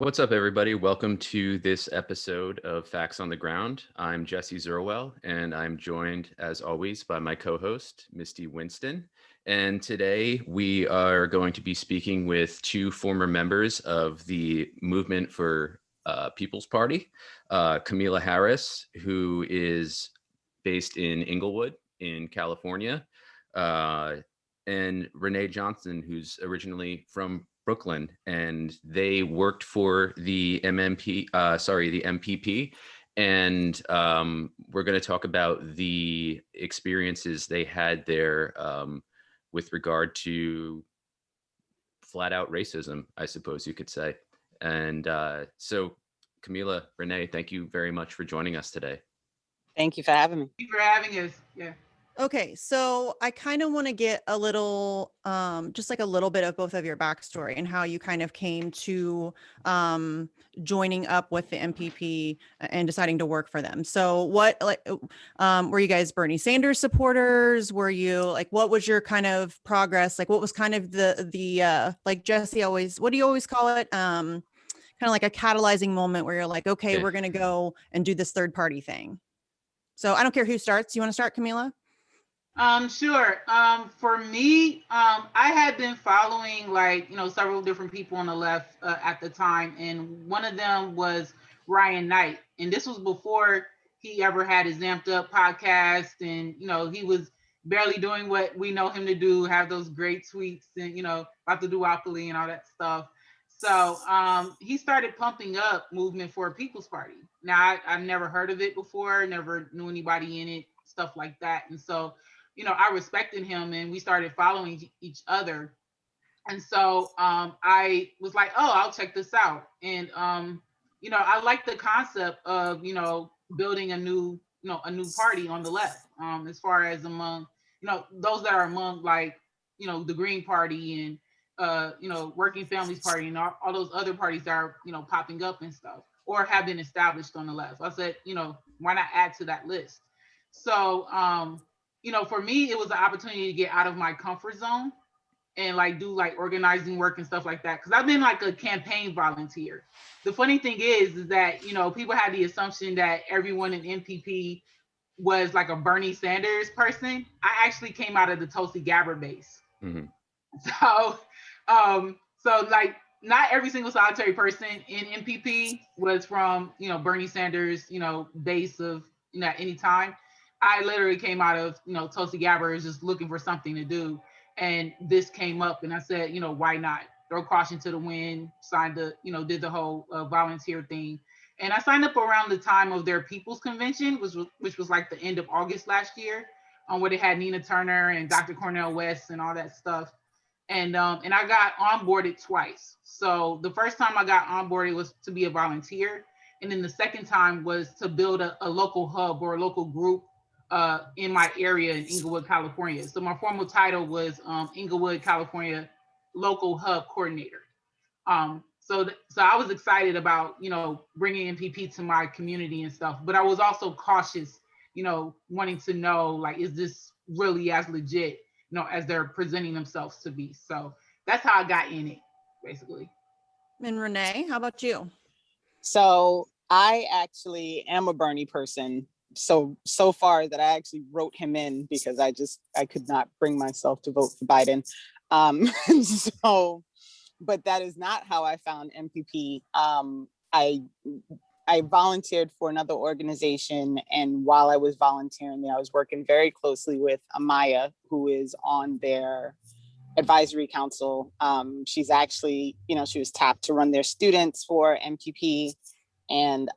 What's up, everybody? Welcome to this episode of Facts on the Ground. I'm Jesse Zerwell, and I'm joined, as always, by my co-host, Misty Winston. And today we are going to be speaking with two former members of the Movement for People's Party, Camila Harris, who is based in Inglewood in California, uh, and Renee Johnson, who's originally from Brooklyn, and they worked for the the MPP, and we're going to talk about the experiences they had there with regard to flat out racism, I suppose you could say. And so, Camila, Renee, thank you very much for joining us today. Thank you for having me. Thank you for having us. Yeah. Okay, so I kind of want to get a little, just like a little bit of both of your backstory and how you kind of came to joining up with the MPP and deciding to work for them. So were you guys Bernie Sanders supporters? Were you like, what was your kind of progress? Like, what was kind of the like Jesse always, what do you always call it? Kind of like a catalyzing moment where you're like, okay, we're going to go and do this third party thing. So I don't care who starts. You want to start, Camila? Sure. For me, I had been following several different people on the left at the time, and one of them was Ryan Knight, and this was before he ever had his Amped Up podcast, and he was barely doing what we know him to do, have those great tweets, and about the duopoly and all that stuff. So he started pumping up Movement for a People's Party. Now I've never heard of it before, never knew anybody in it, stuff like that, and so I respected him and we started following each other. And so I was like, oh, I'll check this out. And, I like the concept of, building a new party on the left, as far as among, those that are among the Green Party and, Working Families Party and all those other parties that are, popping up and stuff or have been established on the left. I said, why not add to that list? So, for me, it was an opportunity to get out of my comfort zone and do organizing work and stuff like that. Cause I've been like a campaign volunteer. The funny thing is that, people had the assumption that everyone in MPP was like a Bernie Sanders person. I actually came out of the Tulsi Gabbard base. Mm-hmm. So not every single solitary person in MPP was from, Bernie Sanders, base of, at any time. I literally came out of, Tulsi Gabbard just looking for something to do. And this came up and I said, why not? Throw caution to the wind, signed the, did the whole volunteer thing. And I signed up around the time of their People's Convention, which was like the end of August last year, where they had Nina Turner and Dr. Cornel West and all that stuff. And I got onboarded twice. So the first time I got onboarded was to be a volunteer. And then the second time was to build a local hub or a local group in my area in Inglewood, California. So my formal title was Inglewood, California Local Hub Coordinator. So I was excited about, bringing MPP to my community and stuff, but I was also cautious, wanting to know, is this really as legit, as they're presenting themselves to be. So that's how I got in it, basically. And Renee, how about you? So I actually am a Bernie person. So far that I actually wrote him in because I could not bring myself to vote for Biden. But that is not how I found MPP. I volunteered for another organization, and while I was volunteering there, I was working very closely with Amaya, who is on their advisory council. She's actually, she was tapped to run their students for MPP, and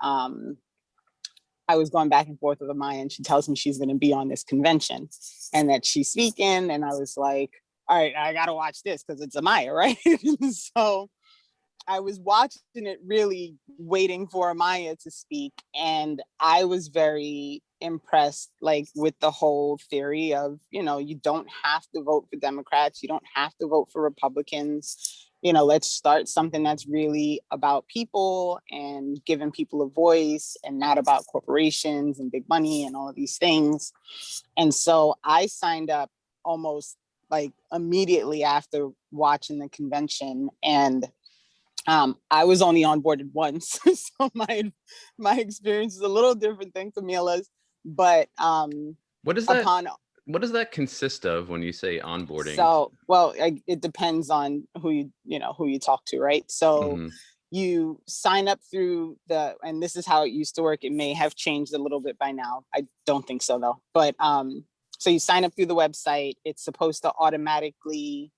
I was going back and forth with Amaya, and she tells me she's going to be on this convention and that she's speaking. And I was like, all right, I got to watch this because it's Amaya, right? So I was watching it, really waiting for Amaya to speak. And I was very impressed, with the whole theory of, you don't have to vote for Democrats. You don't have to vote for Republicans. Let's start something that's really about people and giving people a voice and not about corporations and big money and all of these things. And so I signed up almost immediately after watching the convention. And I was only onboarded once, so my experience is a little different than Camila's. But What is that? upon What does that consist of when you say onboarding? so well, it depends on who you talk to, right? So Mhm. you sign up through and this is how it used to work. It may have changed a little bit by now. I don't think so though. But so you sign up through the website. It's supposed to automatically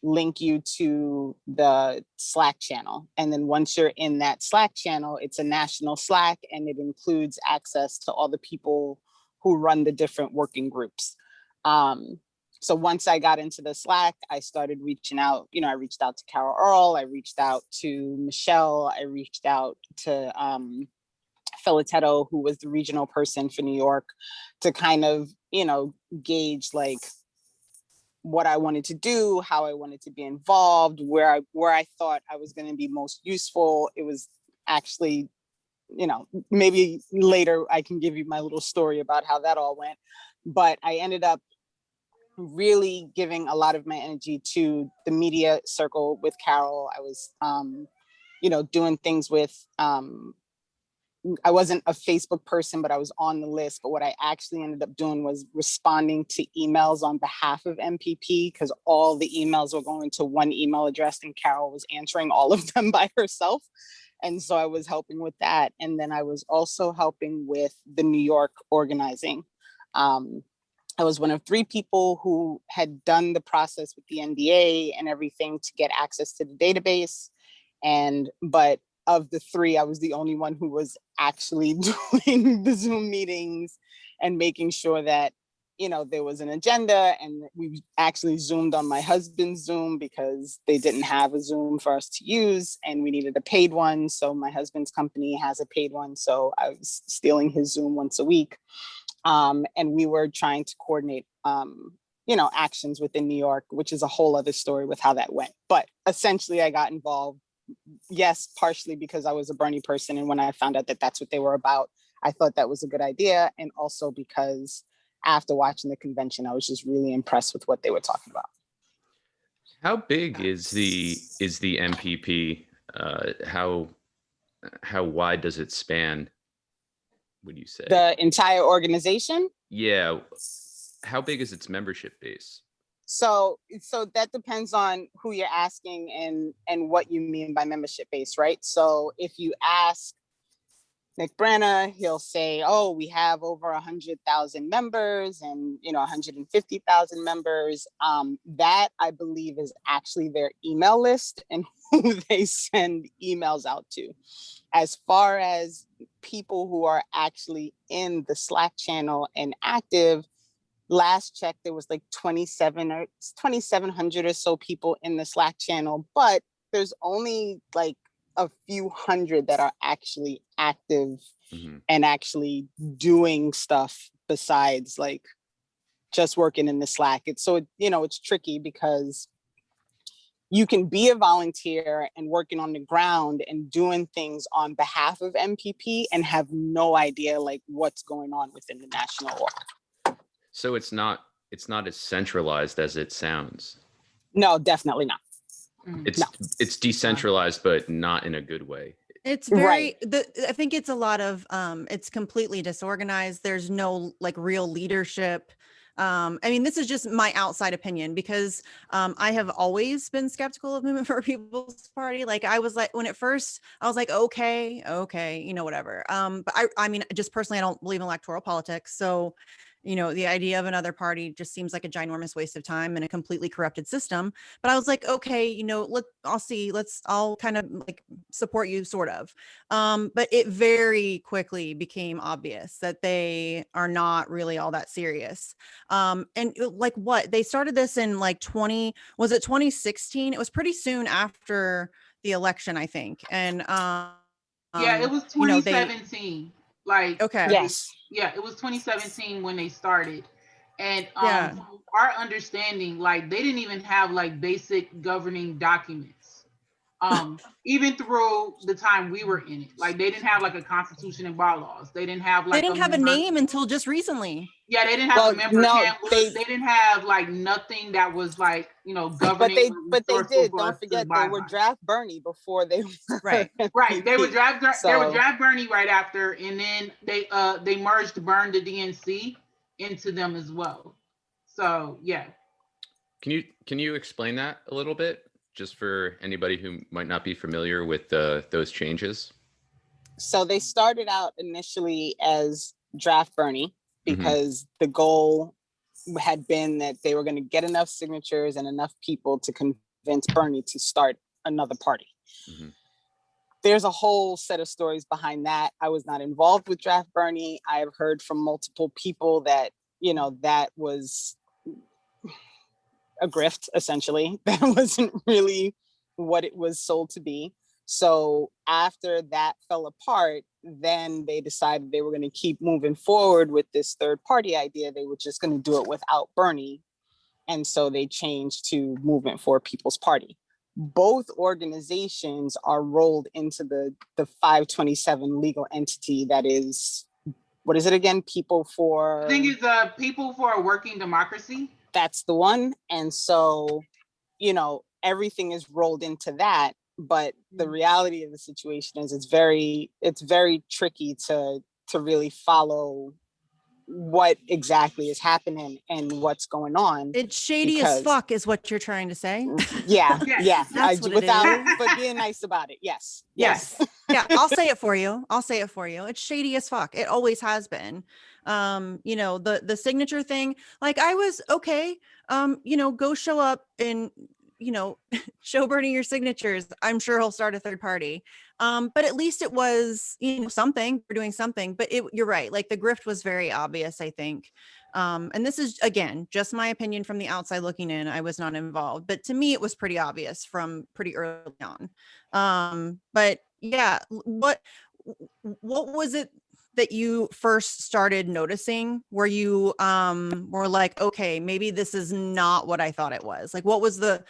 link you to the Slack channel. And then once you're in that Slack channel, it's a national Slack and it includes access to all the people who run the different working groups. So once I got into the Slack, I started reaching out. I reached out to Carol Earl. I reached out to Michelle. I reached out to Filatetto, who was the regional person for New York, to kind of, gauge like what I wanted to do, how I wanted to be involved, where I thought I was going to be most useful. It was actually, maybe later I can give you my little story about how that all went. But I ended up really giving a lot of my energy to the media circle with Carol. I was, doing things with, I wasn't a Facebook person, but I was on the list. But what I actually ended up doing was responding to emails on behalf of MPP, because all the emails were going to one email address and Carol was answering all of them by herself. And so I was helping with that. And then I was also helping with the New York organizing. I was one of 3 people who had done the process with the NDA and everything to get access to the database. But of the 3, I was the only one who was actually doing the Zoom meetings and making sure that, there was an agenda. And we actually Zoomed on my husband's Zoom because they didn't have a Zoom for us to use and we needed a paid one. So my husband's company has a paid one. So I was stealing his Zoom once a week. And we were trying to coordinate, actions within New York, which is a whole other story with how that went. But essentially I got involved. Yes, partially because I was a Bernie person. And when I found out that that's what they were about, I thought that was a good idea. And also because after watching the convention, I was just really impressed with what they were talking about. How big is the MPP? How wide does it span, would you say? The entire organization? Yeah. How big is its membership base? So that depends on who you're asking and what you mean by membership base, right? So if you ask Nick Branna, he'll say, oh, we have over 100,000 members and 150,000 members. That I believe is actually their email list and who they send emails out to. As far as people who are actually in the Slack channel and active, last check there was like 2,700 or so people in the Slack channel, but there's only like a few hundred that are actually active and actually doing stuff besides like just working in the Slack. It's tricky because you can be a volunteer and working on the ground and doing things on behalf of MPP and have no idea like what's going on within the national org. So it's not as centralized as it sounds. No, definitely not. It's decentralized, but not in a good way. It's very, I think it's a lot of, it's completely disorganized. There's no like real leadership. I mean, this is just my outside opinion because I have always been skeptical of Movement for People's Party. Like I was like, when it first, I was like, okay, whatever. But I mean, just personally, I don't believe in electoral politics. So the idea of another party just seems like a ginormous waste of time and a completely corrupted system. But I was like, okay, I'll kind of like support you sort of. But it very quickly became obvious that they are not really all that serious. And like what they started this in like 2016? It was pretty soon after the election, I think. And yeah, it was 2017. Okay. Yes. Yeah, it was 2017 when they started. And from our understanding, like they didn't even have like basic governing documents. Even through the time we were in it. Like they didn't have like a constitution and bylaws. They didn't have like a name until just recently. Yeah, they didn't have a member no, handbook. They didn't have like nothing that was like, you know, but governing they resourceful did. for Don't us to forget, they abide were by. draft Bernie before they were Right. Right. They were MPP. draft Bernie right after, and then they merged Burn the DNC into them as well. So yeah. Can you explain that a little bit, just for anybody who might not be familiar with those changes? So they started out initially as draft Bernie Mm-hmm. because the goal had been that they were going to get enough signatures and enough people to convince Bernie to start another party. Mm-hmm. There's a whole set of stories behind that. I was not involved with draft Bernie. I have heard from multiple people that, you know, that was a grift, essentially. That wasn't really what it was sold to be. So after that fell apart, then they decided they were going to keep moving forward with this third party idea. They were just going to do it without Bernie. And so they changed to Movement for People's Party. Both organizations are rolled into the 527 legal entity that is, what is it again? People for... I think it's People for a Working Democracy. That's the one. And so, you know, everything is rolled into that. But the reality of the situation is it's very tricky to really follow what exactly is happening and what's going on. It's shady as fuck is what you're trying to say. Yeah. Yes. Yeah. That's what without it is. but being nice about it. Yes. Yeah, I'll say it for you. It's shady as fuck. It always has been. You know, the signature thing, like I was okay. You know, go show up and, you know, show Bernie your signatures. I'm sure he'll start a third party. But at least it was, you know, something. We're doing something. But you're right. Like the grift was very obvious, I think. And this is, again, just my opinion from the outside looking in. I was not involved, but to me, it was pretty obvious from pretty early on. But yeah, what was it that you first started noticing where you were like, okay, maybe this is not what I thought it was? Like, what was the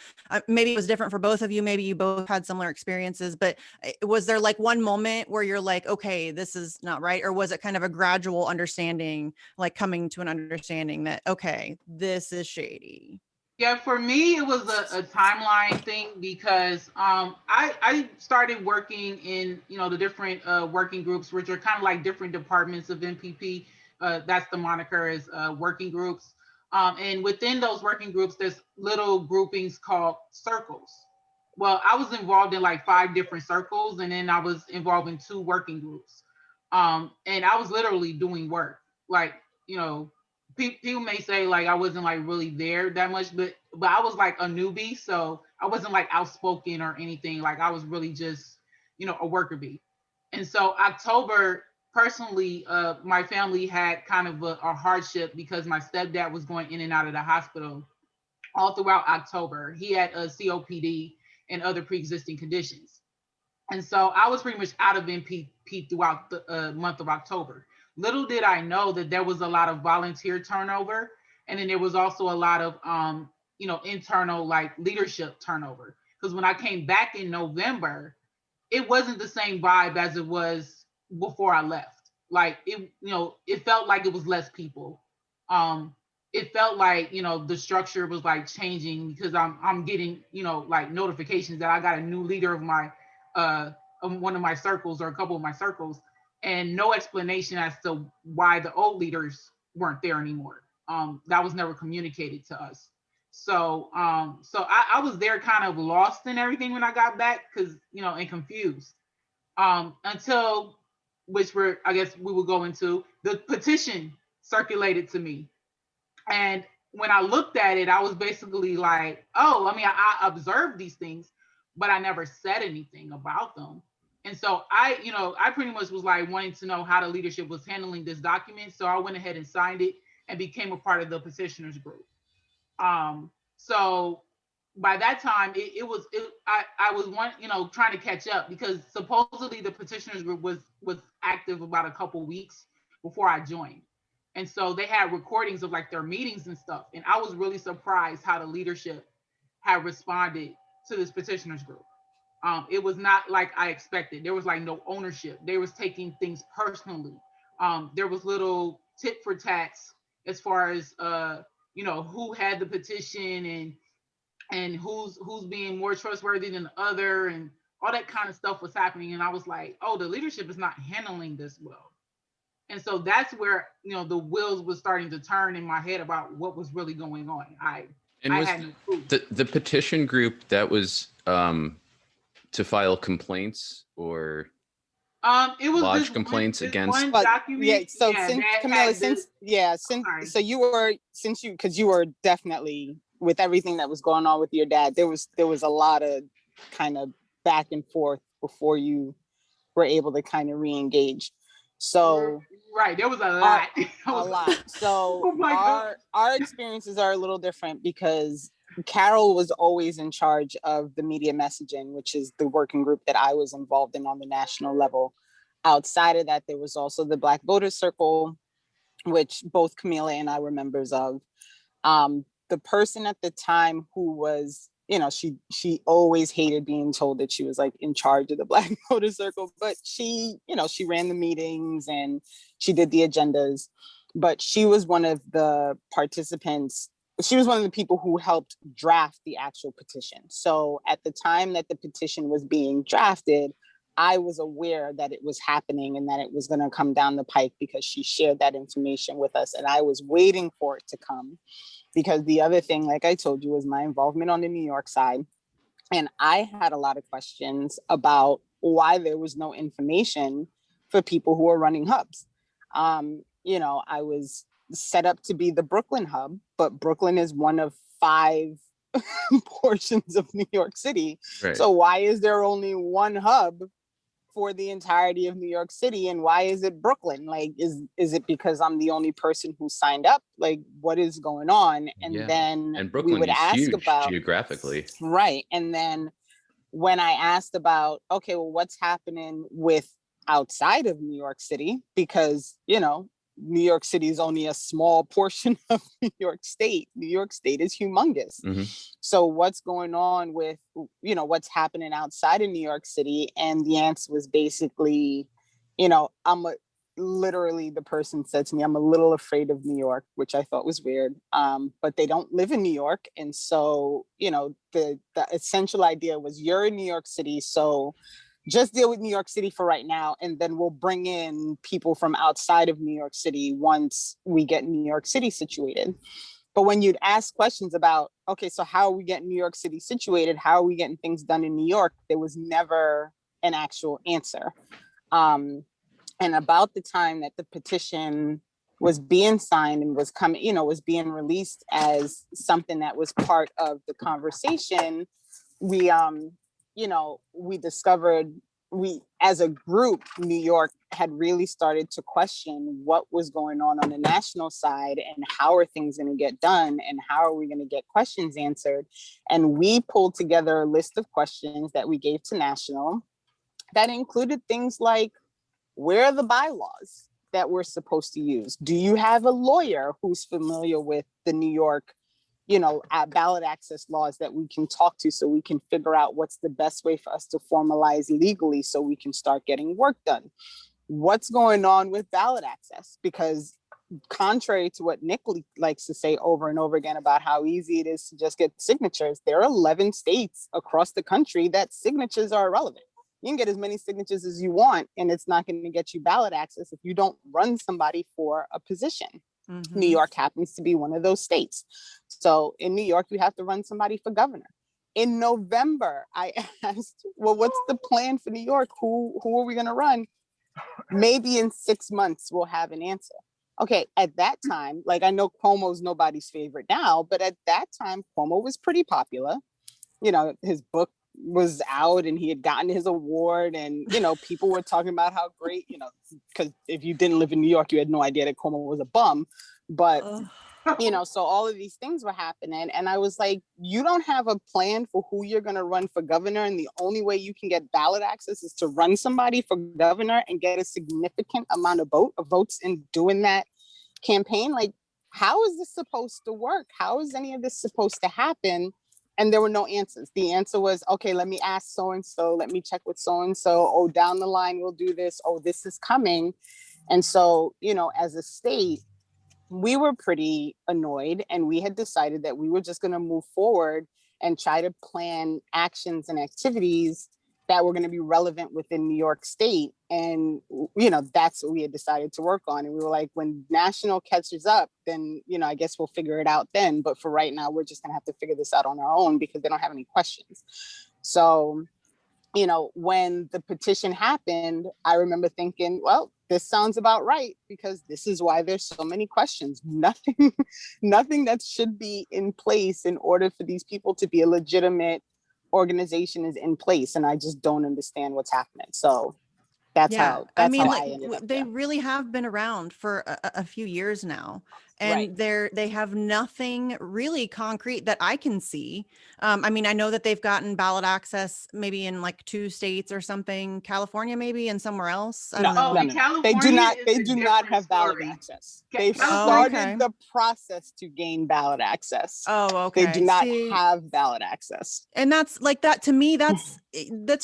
maybe it was different for both of you, maybe you both had similar experiences, but was there like one moment where you're like, okay, this is not right? Or was it kind of a gradual understanding, like coming to an understanding that, okay, this is shady? Yeah, for me, it was a timeline thing because I started working in, you know, the different working groups, which are kind of like different departments of MPP. That's the moniker, is working groups. And within those working groups, there's little groupings called circles. Well, I was involved in like 5 different circles, and then I was involved in 2 working groups. And I was literally doing work, like, you know, people may say like I wasn't like really there that much, but I was like a newbie, so I wasn't like outspoken or anything. Like I was really just, you know, a worker bee. And so October, personally, my family had kind of a hardship because my stepdad was going in and out of the hospital all throughout October. He had a COPD and other pre-existing conditions. And so I was pretty much out of MPP throughout the month of October. Little did I know that there was a lot of volunteer turnover, and then there was also a lot of you know, internal like leadership turnover. Because when I came back in November, it wasn't the same vibe as it was before I left. Like it, you know, it felt like it was less people. Um, it felt like, you know, the structure was like changing because I'm getting, you know, like notifications that I got a new leader of my one of my circles or a couple of my circles, and no explanation as to why the old leaders weren't there anymore. That was never communicated to us. So I was there kind of lost in everything when I got back, because, you know, and confused. Until, which I guess we will go into, the petition circulated to me. And when I looked at it, I was basically like, oh, I mean, I observed these things, but I never said anything about them. And so you know, I pretty much was like wanting to know how the leadership was handling this document. So I went ahead and signed it and became a part of the petitioners group. So by that time, I was you know, trying to catch up, because supposedly the petitioners group was active about a couple weeks before I joined. And so they had recordings of like their meetings and stuff. And I was really surprised how the leadership had responded to this petitioners group. It was not like I expected. There was like no ownership. They was taking things personally. There was little tit for tats as far as who had the petition and who's being more trustworthy than the other, and all that kind of stuff was happening. And I was like, oh, the leadership is not handling this well. And so that's where the wheels was starting to turn in my head about what was really going on. I was had no clue. The petition group that was to file complaints or it was lodge this complaints one, against. one document. Yeah. So yeah, since that Camilla, had since this- so you were definitely, with everything that was going on with your dad, there was a lot of kind of back and forth before you were able to kind of re-engage. So right, there was a lot. a lot. So Oh my God. our experiences are a little different because Carol was always in charge of the media messaging, which is the working group that I was involved in on the national level. Outside of that, there was also the Black Voters Circle, which both Camila and I were members of. The person at the time who was, she always hated being told that she was like in charge of the Black Voters Circle, but she ran the meetings and she did the agendas. But she was one of the participants. She was one of the people who helped draft the actual petition. So at the time that the petition was being drafted, I was aware that it was happening and that it was going to come down the pike because she shared that information with us. And I was waiting for it to come, because the other thing, like I told you, was my involvement on the New York side. And I had a lot of questions about why there was no information for people who are running hubs. I was set up to be the Brooklyn hub, but Brooklyn is one of 5 portions of New York City. Right. So why is there only one hub for the entirety of New York City, and why is it Brooklyn? Like, is it because I'm the only person who signed up? Like, what is going on? And then Brooklyn we would is ask huge about geographically. Right. And then when I asked about, okay, well, what's happening with outside of New York City? Because, New York City is only a small portion of New York State. New York State is humongous. Mm-hmm. So what's going on with, what's happening outside of New York City? And the answer was basically, literally the person said to me, I'm a little afraid of New York, which I thought was weird. But they don't live in New York. And so, the essential idea was, you're in New York City, so just deal with New York City for right now, and then we'll bring in people from outside of New York City once we get New York City situated. But when you'd ask questions about, okay, so how are we getting New York City situated? How are we getting things done in New York? There was never an actual answer. And about the time that the petition was being signed and was coming, was being released as something that was part of the conversation, we discovered, as a group, New York had really started to question what was going on the national side, and how are things going to get done, and how are we going to get questions answered. And we pulled together a list of questions that we gave to national that included things like, where are the bylaws that we're supposed to use? Do you have a lawyer who's familiar with the New York ballot access laws that we can talk to, so we can figure out what's the best way for us to formalize legally so we can start getting work done? What's going on with ballot access? Because contrary to what Nick likes to say over and over again about how easy it is to just get signatures, there are 11 states across the country that signatures are irrelevant. You can get as many signatures as you want, and it's not going to get you ballot access if you don't run somebody for a position. Mm-hmm. New York happens to be one of those states. So in New York, you have to run somebody for governor. In November, I asked, well, what's the plan for New York? Who are we going to run? Maybe in 6 months, we'll have an answer. Okay, at that time, like, I know Cuomo's nobody's favorite now, but at that time, Cuomo was pretty popular. His book was out and he had gotten his award, and people were talking about how great, because if you didn't live in New York, you had no idea that Cuomo was a bum. But so all of these things were happening, and I was like, you don't have a plan for who you're going to run for governor, and the only way you can get ballot access is to run somebody for governor and get a significant amount of votes in doing that campaign. Like, how is this supposed to work? How is any of this supposed to happen? And there were no answers. The answer was, okay, let me ask so-and-so, let me check with so-and-so. Oh, down the line, we'll do this. Oh, this is coming. And so, as a state, we were pretty annoyed, and we had decided that we were just going to move forward and try to plan actions and activities that were going to be relevant within New York State. And, that's what we had decided to work on. And we were like, when national catches up, then, I guess we'll figure it out then. But for right now, we're just going to have to figure this out on our own because they don't have any questions. So, when the petition happened, I remember thinking, well, this sounds about right, because this is why there's so many questions. Nothing that should be in place in order for these people to be a legitimate organization is in place. And I just don't understand what's happening. So that's how I ended up they there. really have been around for a few years now, and Right. they have nothing really concrete that I can see. I mean, I know that they've gotten ballot access maybe in like 2 states or something, California maybe, and somewhere else. I don't know. In California, They do not have ballot access. They've started the process to gain ballot access. Oh, okay. They do not have ballot access. And that's like, that to me, that's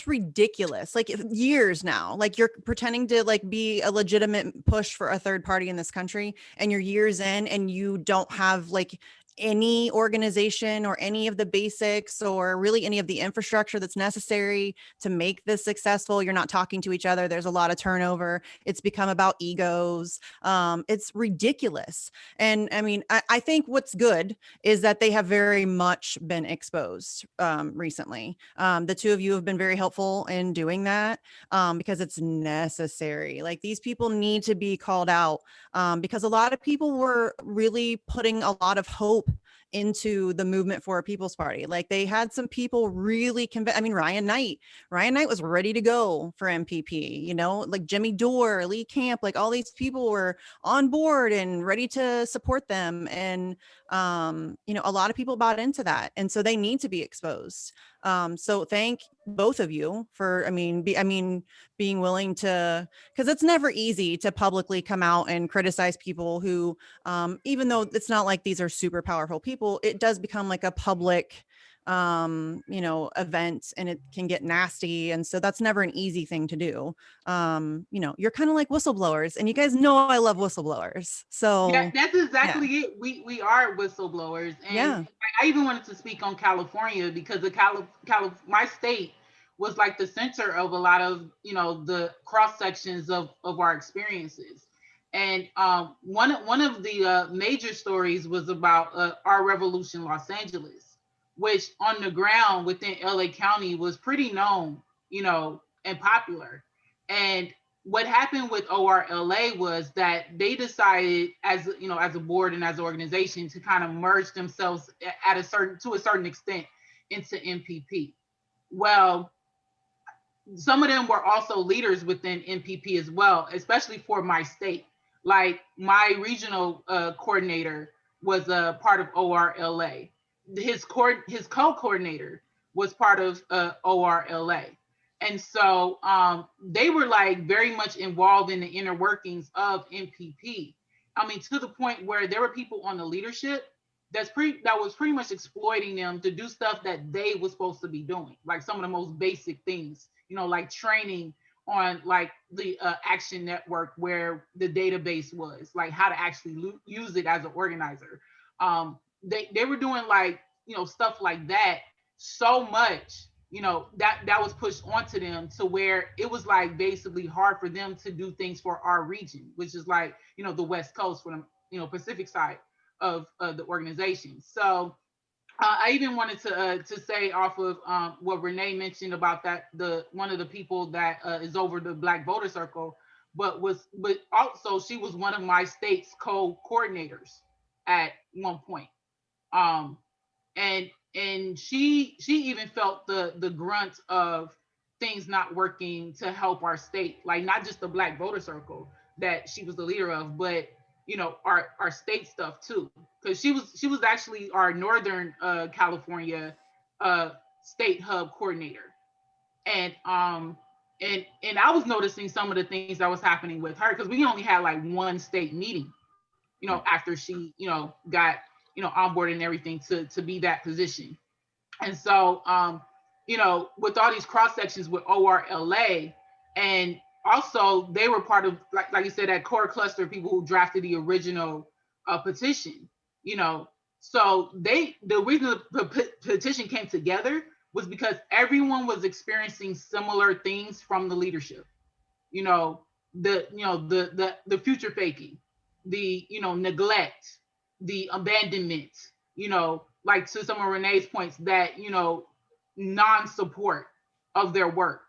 ridiculous. Like, years now, like, you're pretending to like be a legitimate push for a third party in this country, and you're years in and you don't have like any organization or any of the basics or really any of the infrastructure that's necessary to make this successful. You're not talking to each other. There's a lot of turnover. It's become about egos. It's ridiculous. And I mean, I think what's good is that they have very much been exposed recently. The two of you have been very helpful in doing that because it's necessary. Like, these people need to be called out because a lot of people were really putting a lot of hope into the movement for a People's Party. Like, they had some people really I mean, Ryan Knight was ready to go for MPP, like Jimmy Dore, Lee Camp, like all these people were on board and ready to support them. And, a lot of people bought into that. And so they need to be exposed. So thank both of you for, being willing to, because it's never easy to publicly come out and criticize people who, even though it's not like these are super powerful people, it does become like a public, event, and it can get nasty. And so that's never an easy thing to do. You're kind of like whistleblowers, and you guys know I love whistleblowers. So yeah, that's exactly it. We are whistleblowers. And I even wanted to speak on California because my state was like the center of a lot of, the cross sections of our experiences. And one of the major stories was about Our Revolution Los Angeles, which on the ground within LA County was pretty known, and popular. And what happened with ORLA was that they decided, as a board and as an organization, to kind of merge themselves to a certain extent into MPP. Well, some of them were also leaders within MPP as well, especially for my state. Like, my regional coordinator was a part of ORLA. His co-coordinator was part of ORLA. And so they were like very much involved in the inner workings of MPP. I mean, to the point where there were people on the leadership that was pretty much exploiting them to do stuff that they were supposed to be doing, like some of the most basic things, like training on like the Action Network, where the database was, like how to actually use it as an organizer. They were doing like, stuff like that so much, that was pushed onto them to where it was like basically hard for them to do things for our region, which is like, the West Coast, for the, Pacific side of the organization. So I even wanted to say off of what Renee mentioned about that, one of the people that is over the Black Voter Circle, but also she was one of my state's co-coordinators at one point. And she even felt the grunt of things not working to help our state, like not just the Black Voter Circle that she was the leader of, but our state stuff too, because she was actually our Northern California state hub coordinator. And I was noticing some of the things that was happening with her, because we only had like one state meeting, after she got onboarded and everything to be that position. And so with all these cross sections with ORLA, and also they were part of, like you said, that core cluster of people who drafted the original a petition, you know. So the reason the petition came together was because everyone was experiencing similar things from the leadership. You know, the future faking, the neglect, the abandonment, like to some of Renee's points, that non-support of their work.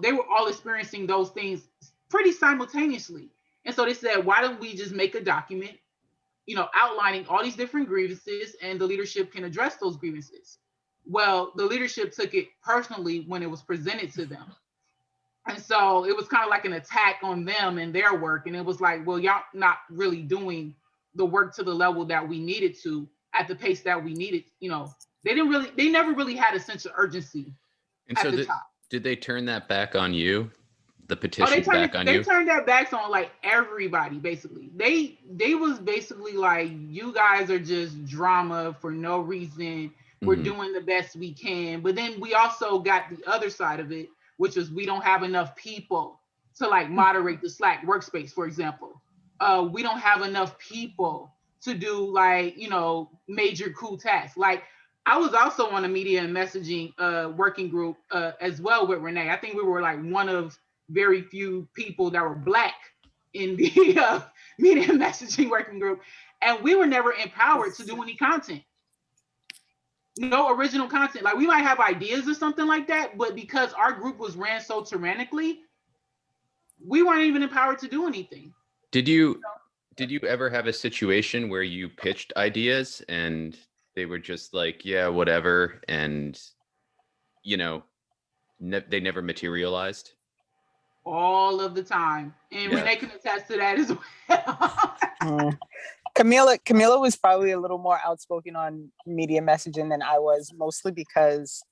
They were all experiencing those things pretty simultaneously. And so they said, why don't we just make a document, outlining all these different grievances, and the leadership can address those grievances. Well, the leadership took it personally when it was presented to them. And so it was kind of like an attack on them and their work. And it was like, well, y'all not really doing the work to the level that we needed to, at the pace that we needed. They never really had a sense of urgency. And so did they turn that back on you? The petition back on you? They turned their backs on like everybody, basically. They was basically like, you guys are just drama for no reason. We're doing the best we can. But then we also got the other side of it, which is we don't have enough people to like moderate the Slack workspace, for example. We don't have enough people to do like, major cool tasks. Like, I was also on a media and messaging working group as well with Renee. I think we were like one of very few people that were Black in the media and messaging working group. And we were never empowered to do any content. No original content. Like, we might have ideas or something like that, but because our group was ran so tyrannically, we weren't even empowered to do anything. Did you ever have a situation where you pitched ideas and they were just like, yeah, whatever, and they never materialized? All of the time. And Renee can attest to that as well. Camila was probably a little more outspoken on media messaging than I was, mostly because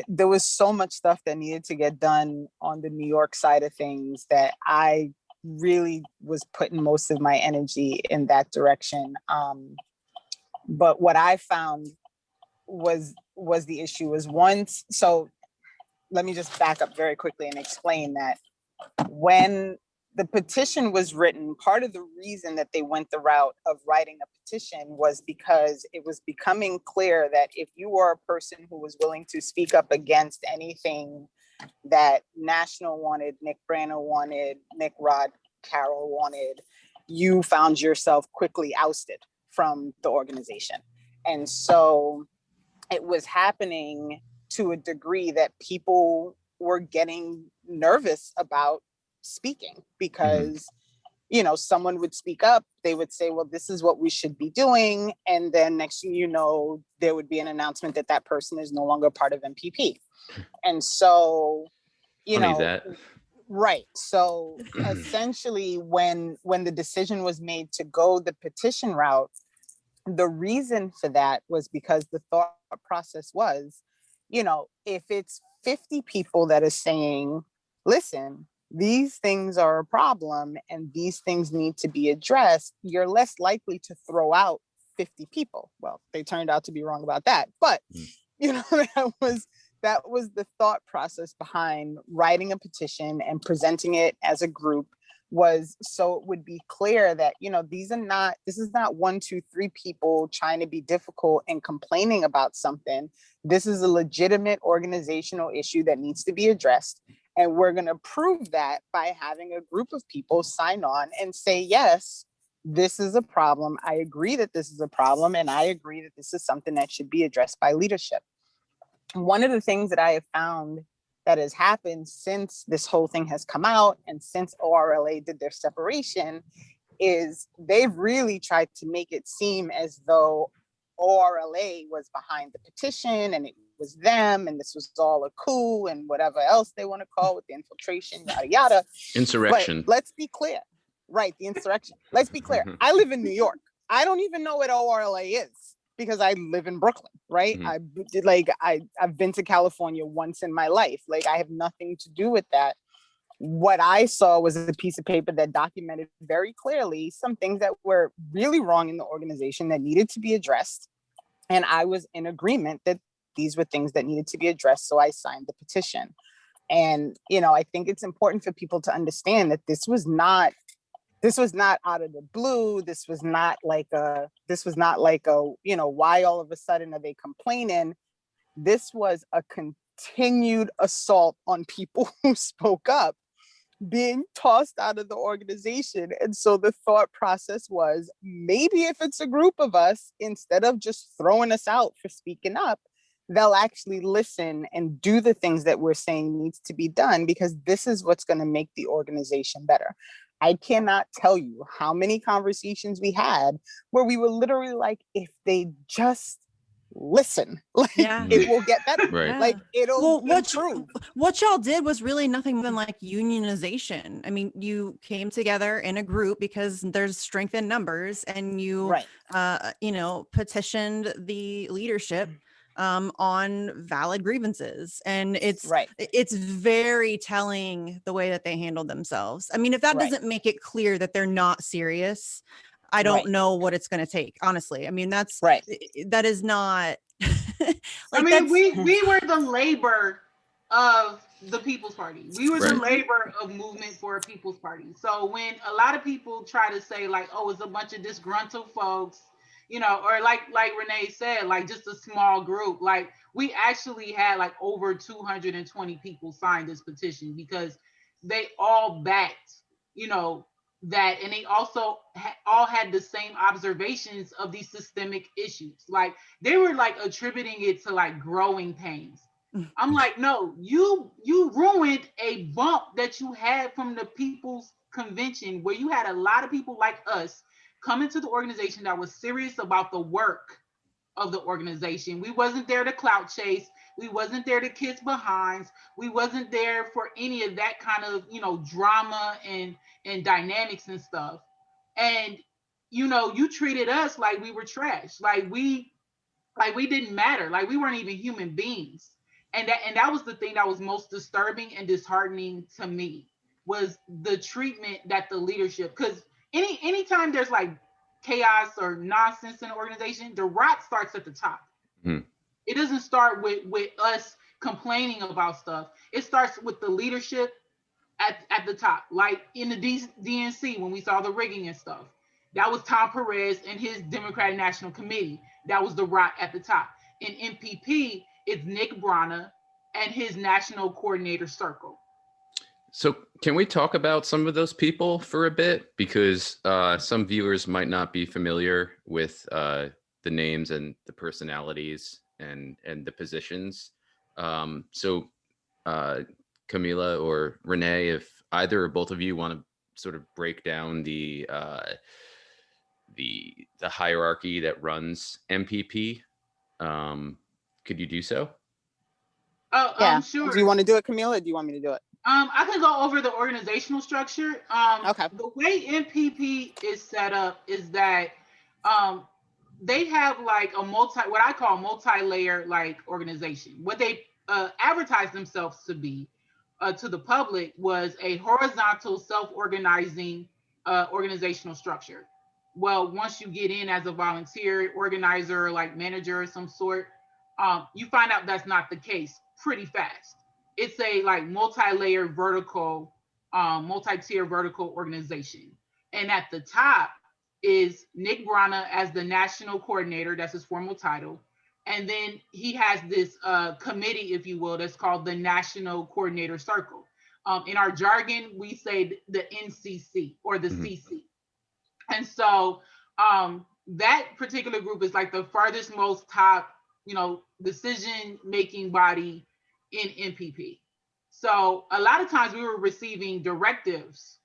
there was so much stuff that needed to get done on the New York side of things that I really was putting most of my energy in that direction. But what I found was the issue was once, so let me just back up very quickly and explain that when the petition was written, part of the reason that they went the route of writing a petition was because it was becoming clear that if you were a person who was willing to speak up against anything that National wanted, Nick Branagh wanted, Nick Rod Carroll wanted, you found yourself quickly ousted from the organization. And so it was happening to a degree that people were getting nervous about speaking because, someone would speak up, they would say, well, this is what we should be doing. And then next thing you know, there would be an announcement that that person is no longer part of MPP. And so, right. So essentially when the decision was made to go the petition route, the reason for that was because the thought process was, if it's 50 people that are saying, listen, these things are a problem and these things need to be addressed, you're less likely to throw out 50 people. Well, they turned out to be wrong about that. But, that was the thought process behind writing a petition and presenting it as a group, was so it would be clear that, this is not 1, 2, 3 people trying to be difficult and complaining about something. This is a legitimate organizational issue that needs to be addressed. And we're going to prove that by having a group of people sign on and say, yes, this is a problem. I agree that this is a problem. And I agree that this is something that should be addressed by leadership. One of the things that I have found that has happened since this whole thing has come out and since ORLA did their separation is they've really tried to make it seem as though ORLA was behind the petition and it was them and this was all a coup and whatever else they want to call with the infiltration, yada, yada. Insurrection. But let's be clear. Right, the insurrection. Let's be clear. I live in New York. I don't even know what ORLA is because I live in Brooklyn, right? I've been to California once in my life. Like, I have nothing to do with that. What I saw was a piece of paper that documented very clearly some things that were really wrong in the organization that needed to be addressed. And I was in agreement that these were things that needed to be addressed. So I signed the petition. And, I think it's important for people to understand that this was not this was not out of the blue. This was not like a, you know, why all of a sudden are they complaining? This was a continued assault on people who spoke up, being tossed out of the organization. And so the thought process was, maybe if it's a group of us, instead of just throwing us out for speaking up, they'll actually listen and do the things that we're saying needs to be done, because this is what's going to make the organization better. I cannot tell you how many conversations we had where we were literally like, if they just listen, like it will get better. Right. Like it'll Well, improve. what y'all did was really nothing more than like unionization. I mean, you came together in a group because there's strength in numbers, and you, Right. you know, petitioned the leadership on valid grievances. And Right. it's very telling the way that they handled themselves. I mean, if that Right. doesn't make it clear that they're not serious, I don't Right. know what it's going to take, honestly. I mean, Right. that is not like, I mean, that's we were the labor of the People's Party. We were the Right. labor of Movement for a People's Party. So when a lot of people try to say like, oh, it's a bunch of disgruntled folks, you know, or like Renee said, like just a small group, like we actually had like over 220 people sign this petition because they all backed, you know, that, and they also all had the same observations of these systemic issues. Like they were like attributing it to like growing pains. I'm like, no, you ruined a bump that you had from the People's Convention, where you had a lot of people like us come into the organization that was serious about the work of the organization. We wasn't there to clout chase. We wasn't there to kiss behinds. We wasn't there for any of that kind of, you know, drama and dynamics and stuff. And you know, you treated us like we were trash. Like we didn't matter. Like we weren't even human beings. And that was the thing that was most disturbing and disheartening to me, was the treatment that the leadership, because anytime there's like chaos or nonsense in an organization, the rot starts at the top. Hmm. It doesn't start with us complaining about stuff. It starts with the leadership at the top. Like in the DNC, when we saw the rigging and stuff, that was Tom Perez and his Democratic National Committee. That was the rot at the top. In MPP, it's Nick Brana and his National Coordinator Circle. So can we talk about some of those people for a bit? Because some viewers might not be familiar with the names and the personalities and the positions. So Camila or Renee, if either or both of you want to sort of break down the hierarchy that runs MPP, could you do so? Oh, Yeah. sure. Do you want to do it, Camila, or do you want me to do it? I can go over the organizational structure. Okay. The way MPP is set up is that they have like what I call multi-layer like organization. What they advertise themselves to be to the public was a horizontal self-organizing organizational structure. Well, once you get in as a volunteer, organizer, like manager of some sort, you find out that's not the case pretty fast. It's a like multi-layer vertical, multi-tier vertical organization. And at the top is Nick Brana as the national coordinator. That's his formal title. And then he has this committee, if you will, that's called the National Coordinator Circle. In our jargon, we say the NCC or the CC. And so that particular group is like the farthest most top, you know, decision-making body in MPP. So a lot of times we were receiving directives,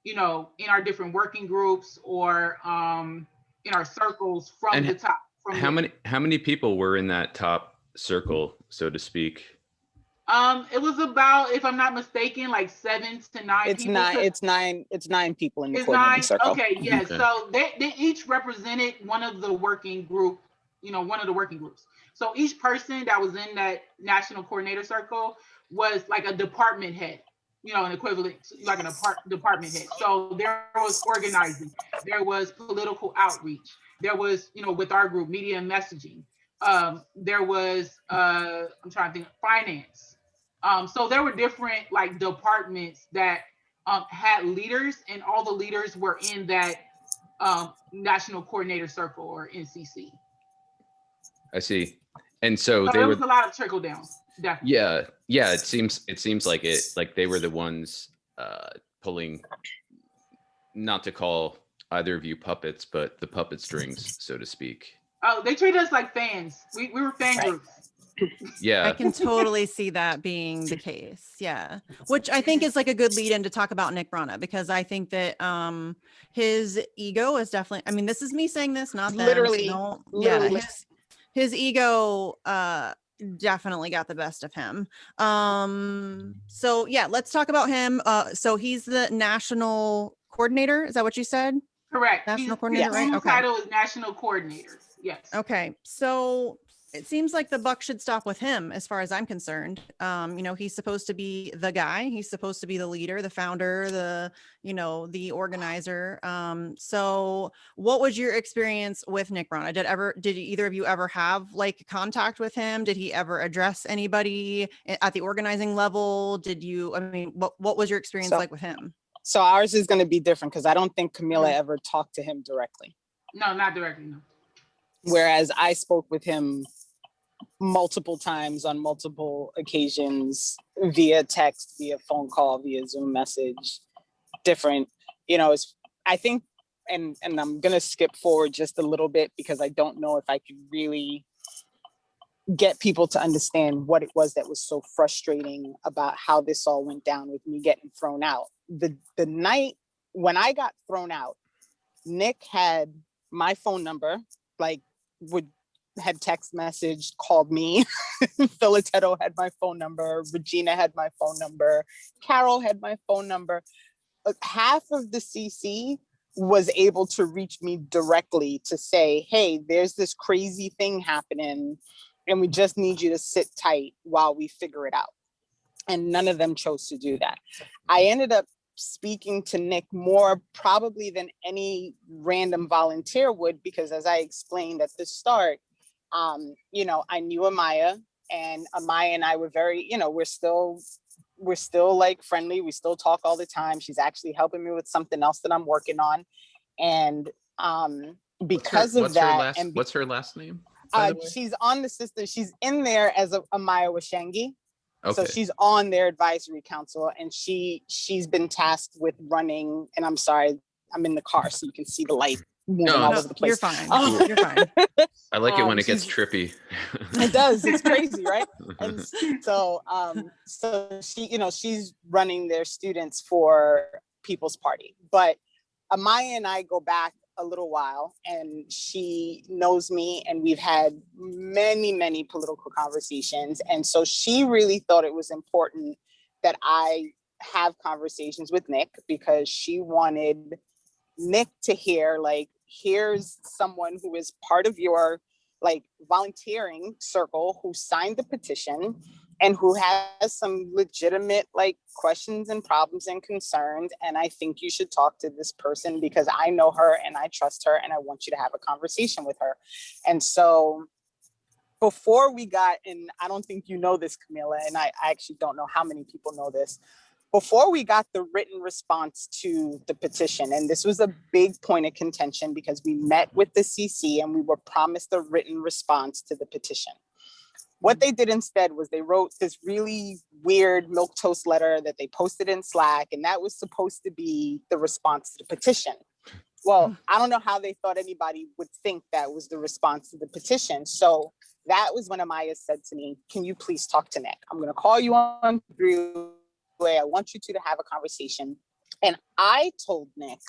you know, in our different working groups or in our circles from the top. How many people were in that top circle, so to speak? It was about, if I'm not mistaken, like 7 to 9 people. It's nine people in the coordinating circle. Okay, yes. Yeah. So they each represented one of the working group, you know, one of the working groups. So each person that was in that national coordinator circle was like a department head, you know, an equivalent like an department head. So there was organizing, there was political outreach, there was, you know, with our group, media and messaging. There was I'm trying to think, finance. So there were different like departments that had leaders, and all the leaders were in that national coordinator circle, or NCC. I see. And so So they there were, was a lot of trickle down, definitely. yeah, it seems like they were the ones pulling, not to call either of you puppets, but the puppet strings, so to speak. Oh, they treated us like fans. We were fan groups. Yeah. I can totally see that being the case. Yeah. Which I think is like a good lead in to talk about Nick Brana, because I think that his ego is definitely, I mean, this is me saying this, not them. Literally, So literally. yeah, his ego definitely got the best of him. So yeah, let's talk about him. So he's the national coordinator. Is that what you said? Correct. National coordinator, His right? formal Okay. title is national coordinator. Yes. Okay. So it seems like the buck should stop with him as far as I'm concerned. He's supposed to be the guy. He's supposed to be the leader, the founder, the organizer. So what was your experience with Nick Brana? Did either of you ever have like contact with him? Did he ever address anybody at the organizing level? What was your experience like with him? So ours is going to be different because I don't think Camila ever talked to him directly. No, not directly, no. Whereas I spoke with him multiple times on multiple occasions via text, via phone call, via Zoom message, different, I think, and I'm going to skip forward just a little bit because I don't know if I could really get people to understand what it was that was so frustrating about how this all went down with me getting thrown out. The night when I got thrown out, Nick had my phone number, had text message, called me. Philatetto had my phone number. Regina had my phone number. Carol had my phone number. Half of the CC was able to reach me directly to say, hey, there's this crazy thing happening and we just need you to sit tight while we figure it out. And none of them chose to do that. I ended up speaking to Nick more probably than any random volunteer would, because as I explained at the start, I knew Amaya, and Amaya and I were very, we're still like friendly. We still talk all the time. She's actually helping me with something else that I'm working on. And because of that, what's her last name? She's on the system. She's in there as Amaya Washangi. Okay. So she's on their advisory council, and she's been tasked with running, and I'm sorry, I'm in the car so you can see the light moving all over the place. You're fine. You're fine. I like it when it gets trippy. It does. It's crazy, right? And so she's running their students for People's Party. But Amaya and I go back a little while, and she knows me, and we've had many, many political conversations. And so she really thought it was important that I have conversations with Nick, because she wanted Nick to hear, here's someone who is part of your volunteering circle who signed the petition and who has some legitimate questions and problems and concerns. And I think you should talk to this person because I know her and I trust her and I want you to have a conversation with her. And so before we got, and I don't think you know this, Camila, and I actually don't know how many people know this, before we got the written response to the petition, and this was a big point of contention because we met with the CC and we were promised a written response to the petition. What they did instead was they wrote this really weird milquetoast letter that they posted in Slack, and that was supposed to be the response to the petition. Well, I don't know how they thought anybody would think that was the response to the petition. So that was when Amaya said to me, can you please talk to Nick? I'm going to call you on three-way. I want you two to have a conversation. And I told Nick,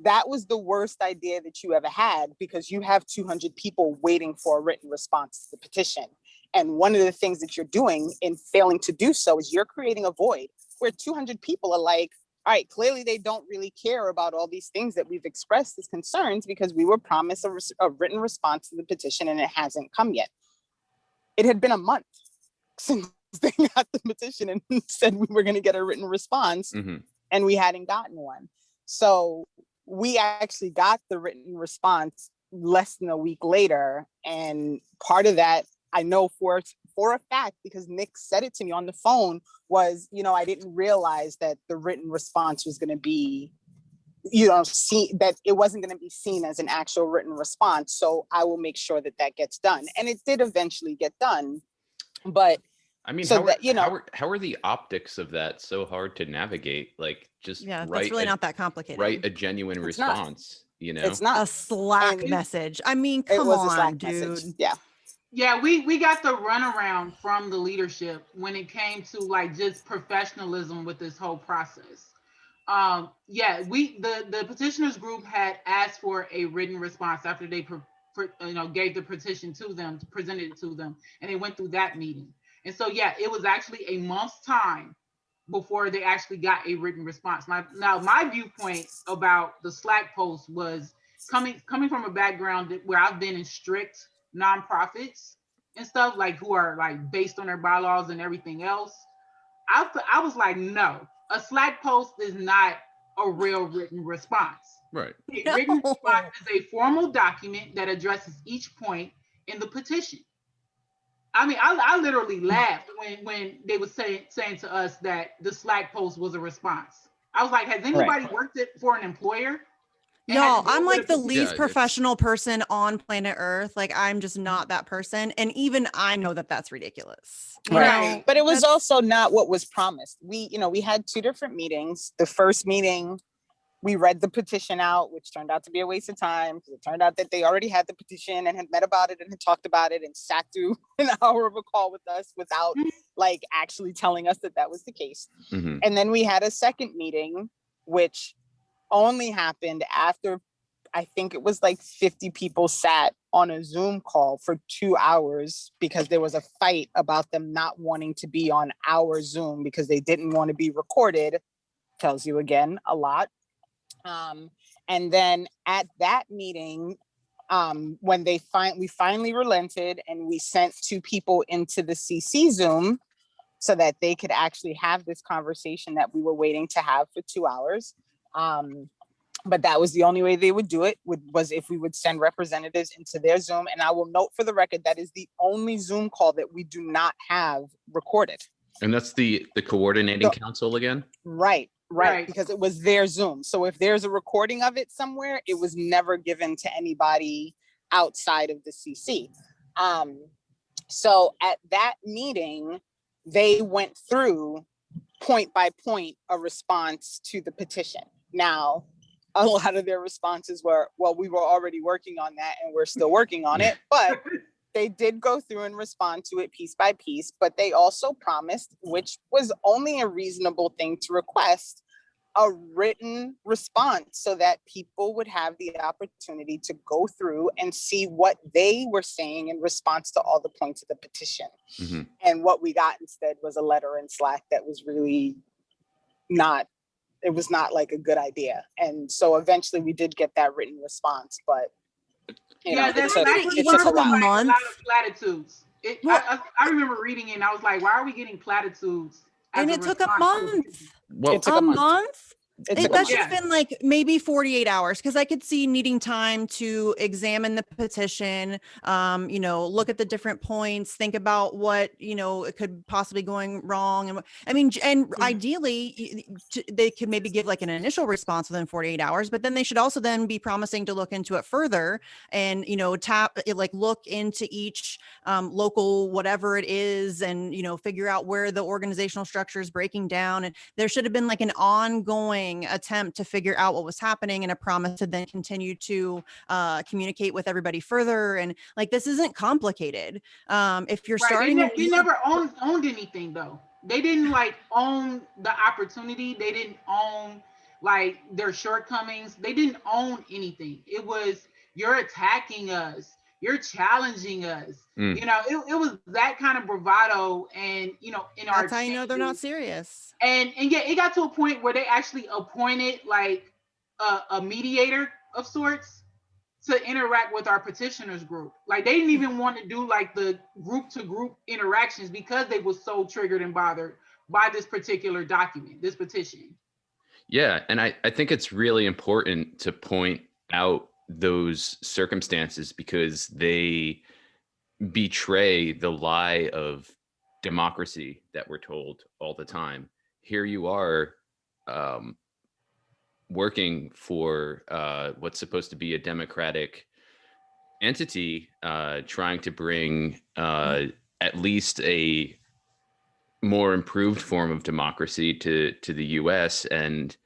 that was the worst idea that you ever had, because you have 200 people waiting for a written response to the petition. And one of the things that you're doing in failing to do so is you're creating a void where 200 people are like, all right, clearly they don't really care about all these things that we've expressed as concerns because we were promised a written response to the petition and it hasn't come yet. It had been a month since they got the petition and said we were going to get a written response, and we hadn't gotten one. So we actually got the written response less than a week later. And part of that, I know for for a fact, because Nick said it to me on the phone, was, I didn't realize that the written response was going to be, that it wasn't going to be seen as an actual written response. So I will make sure that that gets done. And it did eventually get done. But I mean, so how are the optics of that so hard to navigate? Like, just that's really not that complicated. Write a genuine response. It's not a Slack message. I mean, come on, dude. Message. Yeah, we got the runaround from the leadership when it came to like just professionalism with this whole process. The petitioners group had asked for a written response after they gave the petition to them, presented it to them, and they went through that meeting. And so it was actually a month's time before they actually got a written response. Now my viewpoint about the Slack post was coming from a background where I've been in strict nonprofits and stuff, like who are like based on their bylaws and everything else. I was like, no, a Slack post is not a real written response. Right. A written response is a formal document that addresses each point in the petition. I mean, I literally laughed when they were saying to us that the Slack post was a response. I was like, has anybody worked it for an employer? Y'all, I'm like the least professional person on planet Earth. Like, I'm just not that person. And even I know that that's ridiculous. Right. But it was also not what was promised. We had two different meetings. The first meeting, we read the petition out, which turned out to be a waste of time, because it turned out that they already had the petition and had met about it and had talked about it and sat through an hour of a call with us without like actually telling us that that was the case. Mm-hmm. And then we had a second meeting, which only happened after, I think it was like 50 people sat on a Zoom call for 2 hours because there was a fight about them not wanting to be on our Zoom because they didn't want to be recorded. Tells you again a lot. And then at that meeting, when we finally relented and we sent 2 people into the CC Zoom so that they could actually have this conversation that we were waiting to have for 2 hours. But that was the only way they would do it, was if we would send representatives into their Zoom. And I will note for the record, that is the only Zoom call that we do not have recorded. And that's the coordinating council again? Right. Because it was their Zoom. So if there's a recording of it somewhere, it was never given to anybody outside of the CC. So at that meeting, they went through point by point a response to the petition. Now, a lot of their responses were, well, we were already working on that and we're still working on it, but they did go through and respond to it piece by piece. But they also promised, which was only a reasonable thing to request, a written response so that people would have the opportunity to go through and see what they were saying in response to all the points of the petition. Mm-hmm. And what we got instead was a letter in Slack that was really not like a good idea. And so eventually we did get that written response, but it took a month. A lot of platitudes. I remember reading it and I was like, why are we getting platitudes? And it took a month. It took a month. That should have been like maybe 48 hours, because I could see needing time to examine the petition, look at the different points, think about what, it could possibly going wrong. And ideally they could maybe give like an initial response within 48 hours, but then they should also then be promising to look into it further and, look into each local, whatever it is, and, figure out where the organizational structure is breaking down. And there should have been like an ongoing attempt to figure out what was happening and a promise to then continue to communicate with everybody further. And like, this isn't complicated. If you're starting, they never owned anything though. They didn't like own the opportunity. They didn't own like their shortcomings. They didn't own anything. It was, you're attacking us. You're challenging us. It was that kind of bravado. And, in our, that's how you know they're not serious. And it got to a point where they actually appointed like a mediator of sorts to interact with our petitioners group. Like, they didn't even want to do like the group to group interactions because they were so triggered and bothered by this particular document, this petition. Yeah. And I think it's really important to point out those circumstances, because they betray the lie of democracy that we're told all the time. Here you are, working for what's supposed to be a democratic entity, trying to bring at least a more improved form of democracy to the US, and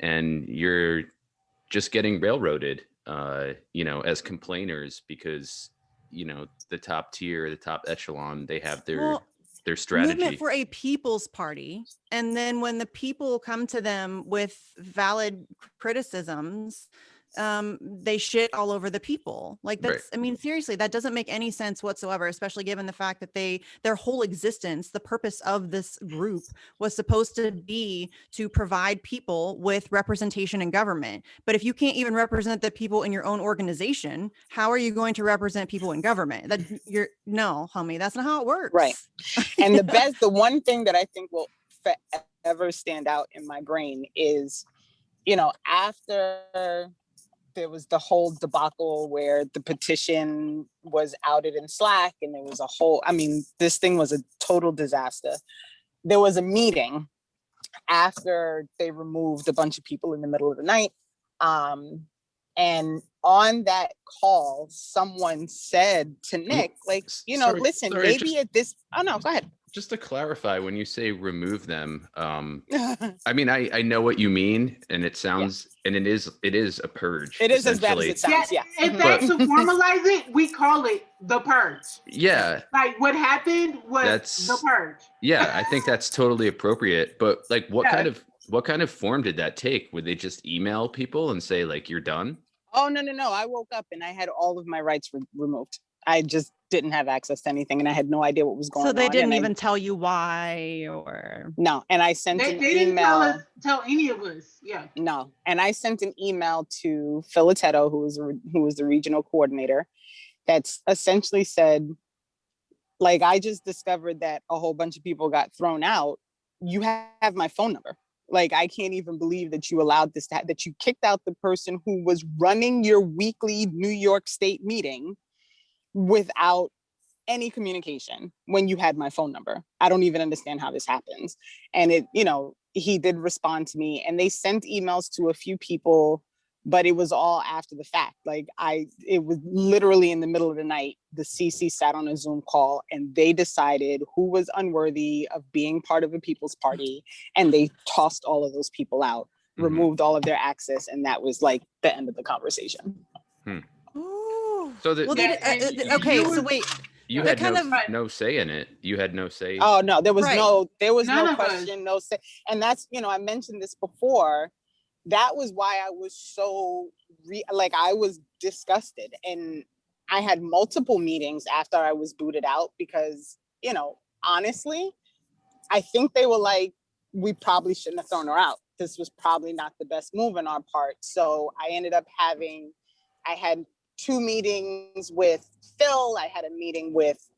you're just getting railroaded, as complainers, because the top tier, the top echelon, they have their strategy. Movement for a people's party, and then when the people come to them with valid criticisms, they shit all over the people. Like, that's, Right. I mean, seriously, that doesn't make any sense whatsoever, especially given the fact that their whole existence, the purpose of this group was supposed to be to provide people with representation in government. But if you can't even represent the people in your own organization, how are you going to represent people in government? No, homie, that's not how it works. Right. And the one thing that I think will forever stand out in my brain is, after there was the whole debacle where the petition was outed in Slack, and there was this thing was a total disaster. There was a meeting after they removed a bunch of people in the middle of the night. And on that call, someone said to Nick, listen, maybe at this, oh no, go ahead. Just to clarify, when you say remove them, I mean, I know what you mean, and it sounds, and it is a purge. It is as bad as it sounds. Yeah. In fact, to formalize it, we call it the purge. Yeah. Like, what happened was the purge. Yeah, I think that's totally appropriate. But like, what kind of form did that take? Would they just email people and say, like, you're done? Oh, no. I woke up and I had all of my rights removed. I just didn't have access to anything, and I had no idea what was going on. So they didn't even tell you why, or no. And I sent an email. They didn't tell any of us. Yeah. No. And I sent an email to Phil Atetto, who was the regional coordinator, that's essentially said, like, I just discovered that a whole bunch of people got thrown out. You have my phone number. Like, I can't even believe that you allowed this that you kicked out the person who was running your weekly New York State meeting without any communication when you had my phone number. I don't even understand how this happens. And he did respond to me, and they sent emails to a few people, but it was all after the fact. Like, it was literally in the middle of the night, the CC sat on a Zoom call, and they decided who was unworthy of being part of a people's party. And they tossed all of those people out, removed all of their access. And that was like the end of the conversation. So so wait. You had no say in it. You had no say. Oh no, there was no question, no say. And that's, I mentioned this before. That was why I was so I was disgusted, and I had multiple meetings after I was booted out because, honestly, I think they were like, we probably shouldn't have thrown her out. This was probably not the best move on our part. So I ended up I had 2 meetings with Phil. I had a meeting with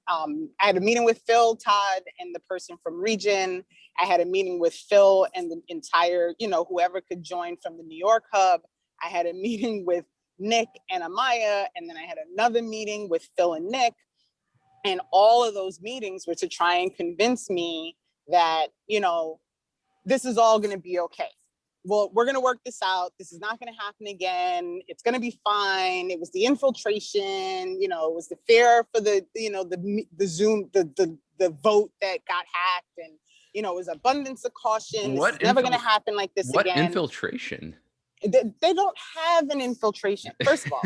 Phil, Todd, and the person from Region. I had a meeting with Phil and the entire, whoever could join from the New York hub. I had a meeting with Nick and Amaya, and then I had another meeting with Phil and Nick. And all of those meetings were to try and convince me that, this is all going to be okay. Well, we're going to work this out. This is not going to happen again. It's going to be fine. It was the infiltration, it was the fear for the Zoom, the vote that got hacked, and, it was abundance of caution. It's never going to happen like this again. What infiltration? They don't have an infiltration. First of all,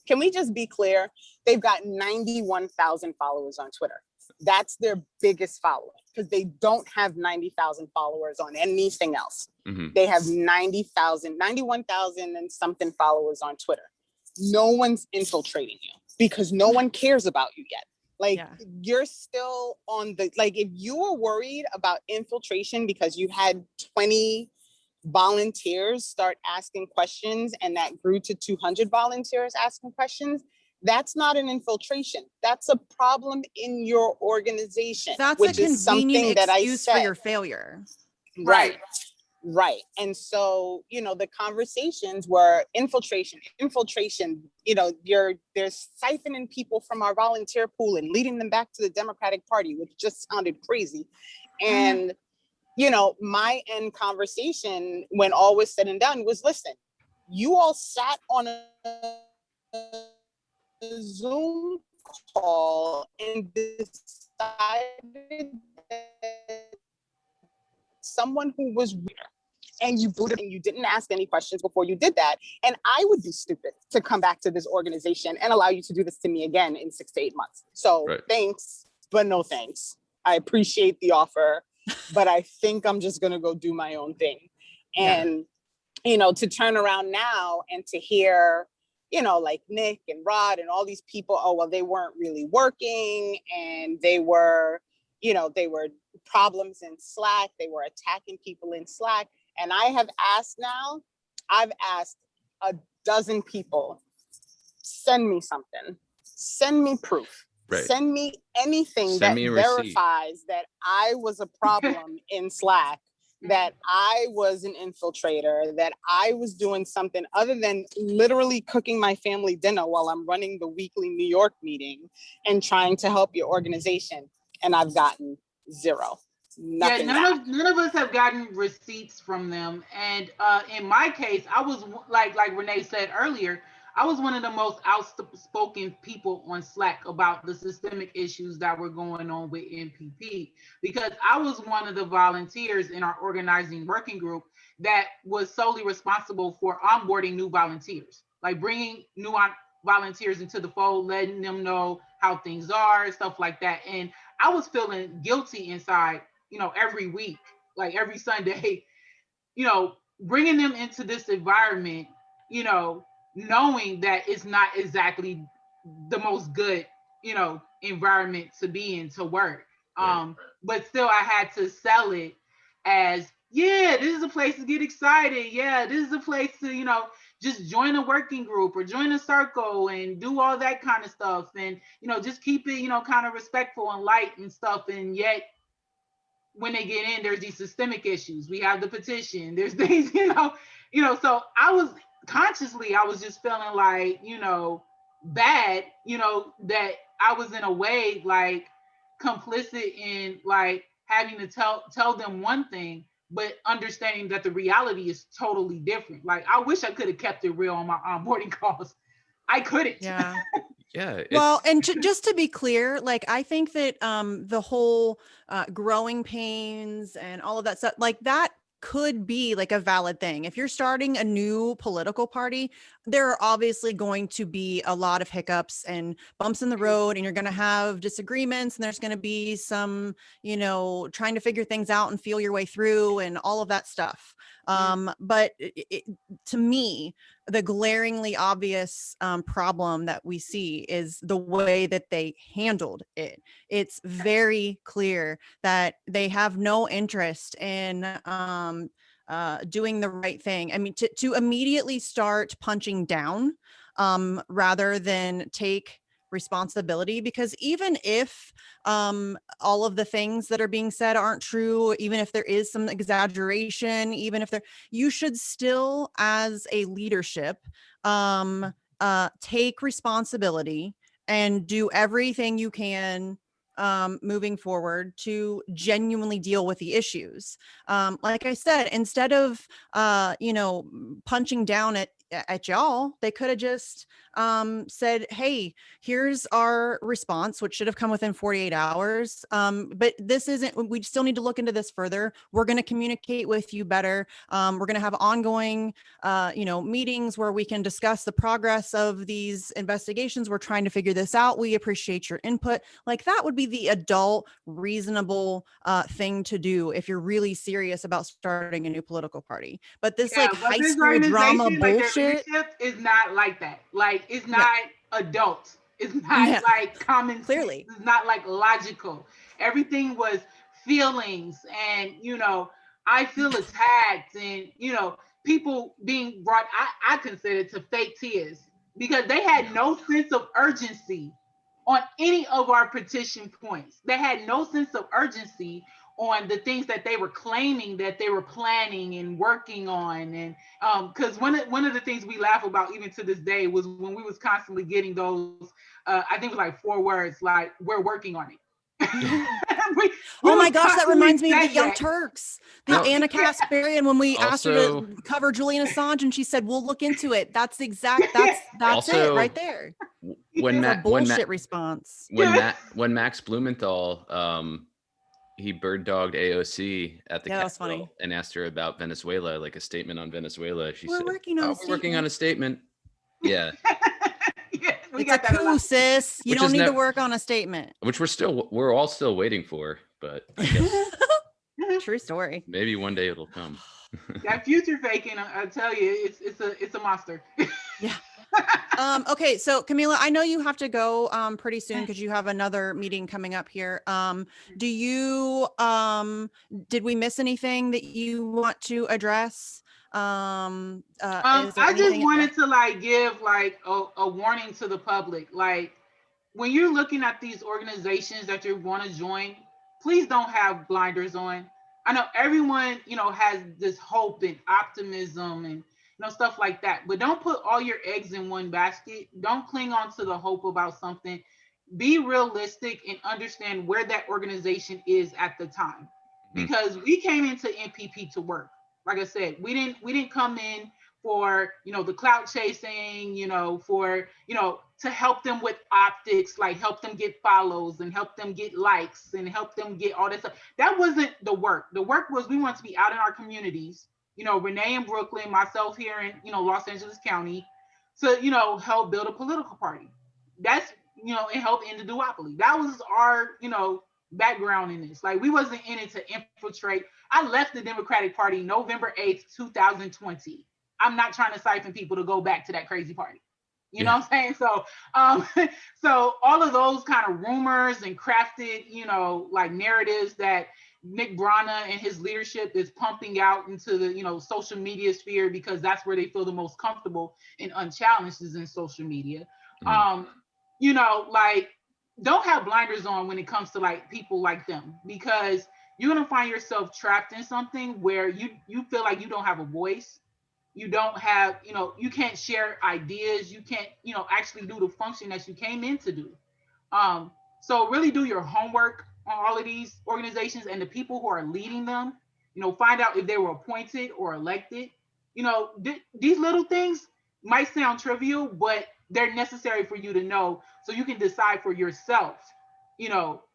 can we just be clear? They've got 91,000 followers on Twitter. That's their biggest follower, because they don't have 90,000 followers on anything else. Mm-hmm. They have 91,000 and something followers on Twitter. No one's infiltrating you because no one cares about you yet. You're still on if you were worried about infiltration because you had 20 volunteers start asking questions and that grew to 200 volunteers asking questions, that's not an infiltration. That's a problem in your organization. That's which a is something convenient that excuse I said for your failure. Right. Right. And so, the conversations were infiltration, they're siphoning people from our volunteer pool and leading them back to the Democratic Party, which just sounded crazy. And, my end conversation when all was said and done was, listen, you all sat on a Zoom call and decided that someone who was and you booted and you didn't ask any questions before you did that. And I would be stupid to come back to this organization and allow you to do this to me again in 6 to 8 months. So Thanks, but no thanks. I appreciate the offer, but I think I'm just going to go do my own thing. And, to turn around now and to hear, like Nick and Rod and all these people, oh, well, they weren't really working and they were problems in Slack. They were attacking people in Slack. And I've asked a dozen people, send me something, send me proof, send me anything that verifies that I was a problem in Slack, that I was an infiltrator, that I was doing something other than literally cooking my family dinner while I'm running the weekly New York meeting and trying to help your organization. And I've gotten zero. Nothing. None of us have gotten receipts from them. And in my case, I was like Renee said earlier, I was one of the most outspoken people on Slack about the systemic issues that were going on with MPP, because I was one of the volunteers in our organizing working group that was solely responsible for onboarding new volunteers, like bringing new volunteers into the fold, letting them know how things are, stuff like that. And I was feeling guilty inside, every week, like every Sunday, bringing them into this environment, knowing that it's not exactly the most good, environment to be in to work. But still I had to sell it as, this is a place to get excited. Yeah, this is a place to, just join a working group or join a circle and do all that kind of stuff. And, just keep it, kind of respectful and light and stuff. And yet when they get in, there's these systemic issues. We have the petition. There's things, so I was just feeling like, bad, that I was in a way like complicit in like having to tell them one thing, but understanding that the reality is totally different. Like, I wish I could have kept it real on my onboarding calls. I couldn't. Yeah. Yeah. Well, and just to be clear, like, I think that the whole growing pains and all of that stuff, like that could be like a valid thing. If you're starting a new political party, there are obviously going to be a lot of hiccups and bumps in the road, and you're going to have disagreements, and there's going to be some, trying to figure things out and feel your way through and all of that stuff. But to me, the glaringly obvious problem that we see is the way that they handled it. It's very clear that they have no interest in doing the right thing. I mean, to immediately start punching down rather than take responsibility, because even if all of the things that are being said aren't true, even if there is some exaggeration, even if you should still, as a leadership, take responsibility and do everything you can moving forward to genuinely deal with the issues. Like I said, instead of punching down at y'all, they could have just said, hey, here's our response, which should have come within 48 hours. But this isn't, we still need to look into this further. We're going to communicate with you better. We're going to have ongoing, meetings where we can discuss the progress of these investigations. We're trying to figure this out. We appreciate your input. Like, that would be the adult, reasonable thing to do if you're really serious about starting a new political party. But this high school drama bullshit is not like that. Like, it's not adult. It's not like common clearly sense. It's not like logical. Everything was feelings, and I feel attacked, and people being brought, I consider, to fake tears, because they had no sense of urgency on any of our petition points. They had no sense of urgency on the things that they were claiming that they were planning and working on. And because one of the things we laugh about even to this day was when we was constantly getting those, I think it was like 4 words, like, we're working on it. we Oh my was gosh, that constantly reminds me of the saying Young that. Turks, the No. Anna Kasparian, when we asked her Also- to cover Julian Assange and she said, we'll look into it. That's it Also, right there. when It's a Matt, bullshit response. when Max Blumenthal, he bird dogged AOC at the Yeah, that was Capitol funny. and asked her about Venezuela, like a statement on Venezuela. She We're said, working on a we're working on a statement. Yeah. Yeah, we It's a got that a coup, lot. sis. You Which don't is need to nev- work on a statement. Which we're all still waiting for, but I guess True story. maybe one day it'll come. That future faking, I tell you, it's a monster. Yeah. Okay, so Camila, I know you have to go pretty soon because you have another meeting coming up here. Do you did we miss anything that you want to address? Is there I just anything wanted to like give like a warning to the public. Like, when you're looking at these organizations that you want to join, please don't have blinders on. I know everyone, has this hope and optimism and stuff like that, but don't put all your eggs in one basket. Don't cling on to the hope about something. Be realistic and understand where that organization is at the time, because we came into MPP to work. Like I said, we didn't come in for the clout chasing, for to help them with optics, like help them get follows and help them get likes and help them get all that stuff. That wasn't the work. The work was we want to be out in our communities, Renee in Brooklyn, myself here in Los Angeles County, to help build a political party. That's and help end the duopoly. That was our background in this. Like, we wasn't in it to infiltrate. I left the Democratic Party November 8th, 2020. I'm not trying to siphon people to go back to that crazy party. You know what I'm saying? So, so all of those kind of rumors and crafted, like narratives that Nick Brana and his leadership is pumping out into the, social media sphere, because that's where they feel the most comfortable and unchallenged is in social media. Like, don't have blinders on when it comes to like people like them, because you're going to find yourself trapped in something where you feel like you don't have a voice. You don't have, you can't share ideas. You can't, actually do the function that you came in to do. So really do your homework on all of these organizations and the people who are leading them. Find out if they were appointed or elected. These little things might sound trivial, but they're necessary for you to know, so you can decide for yourself,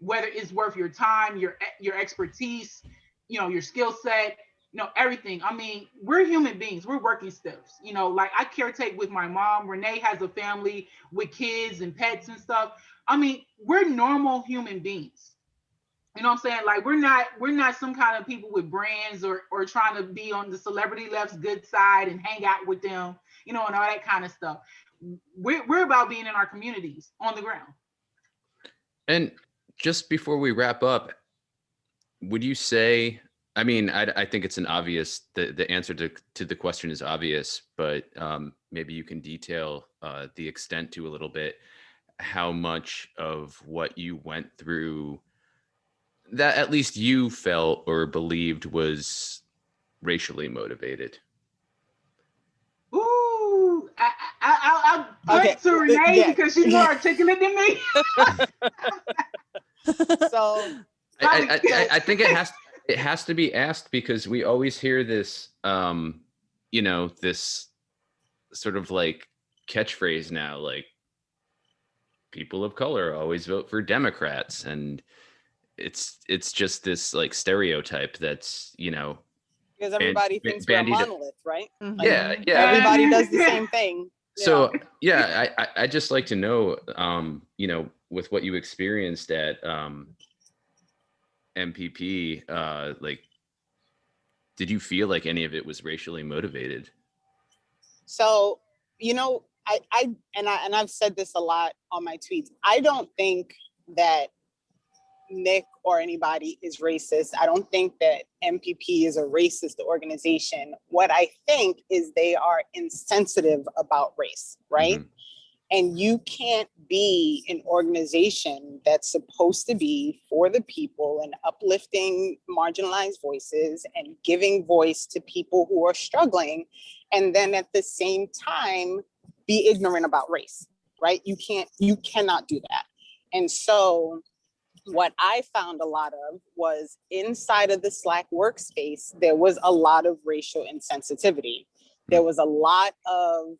whether it's worth your time, your expertise, your skill set, everything. I mean, we're human beings. We're working stiffs. Like, I caretake with my mom. Renee has a family with kids and pets and stuff. I mean, we're normal human beings. You know what I'm saying? Like, we're not some kind of people with brands or trying to be on the celebrity left's good side and hang out with them, and all that kind of stuff. We're about being in our communities on the ground. And just before we wrap up, would you say, I mean, I think it's an obvious, the answer to the question is obvious, but maybe you can detail the extent to a little bit, how much of what you went through that at least you felt or believed was racially motivated. Ooh, I'll point to Renee because she's more articulate than me. So I think it has to be asked, because we always hear this, this sort of like catchphrase now, like, people of color always vote for Democrats, and it's just this like stereotype that's because everybody thinks we're a monolith, right? Mm-hmm. Yeah. Everybody does the same thing. So I just like to know, with what you experienced at MPP, like, did you feel like any of it was racially motivated? So, I've said this a lot on my tweets. I don't think that Nick or anybody is racist. I don't think that MPP is a racist organization. What I think is they are insensitive about race, right? Mm-hmm. And you can't be an organization that's supposed to be for the people and uplifting marginalized voices and giving voice to people who are struggling, and then at the same time be ignorant about race, right? You cannot do that. And so what I found a lot of was inside of the Slack workspace, there was a lot of racial insensitivity. There was a lot of,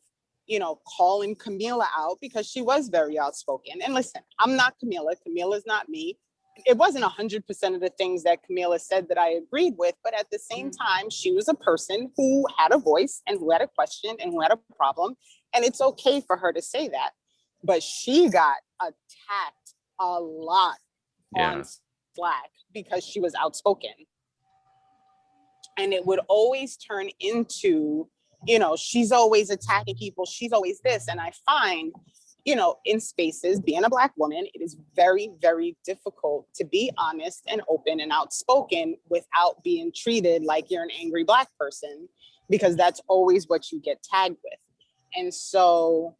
calling Camila out because she was very outspoken. And listen, I'm not Camila. Camila's not me. It wasn't 100% of the things that Camila said that I agreed with, but at the same time, she was a person who had a voice and who had a question and who had a problem. And it's okay for her to say that. But she got attacked a lot on Slack because she was outspoken. And it would always turn into, she's always attacking people. She's always this. And I find, in spaces, being a Black woman, it is very, very difficult to be honest and open and outspoken without being treated like you're an angry Black person, because that's always what you get tagged with. And so,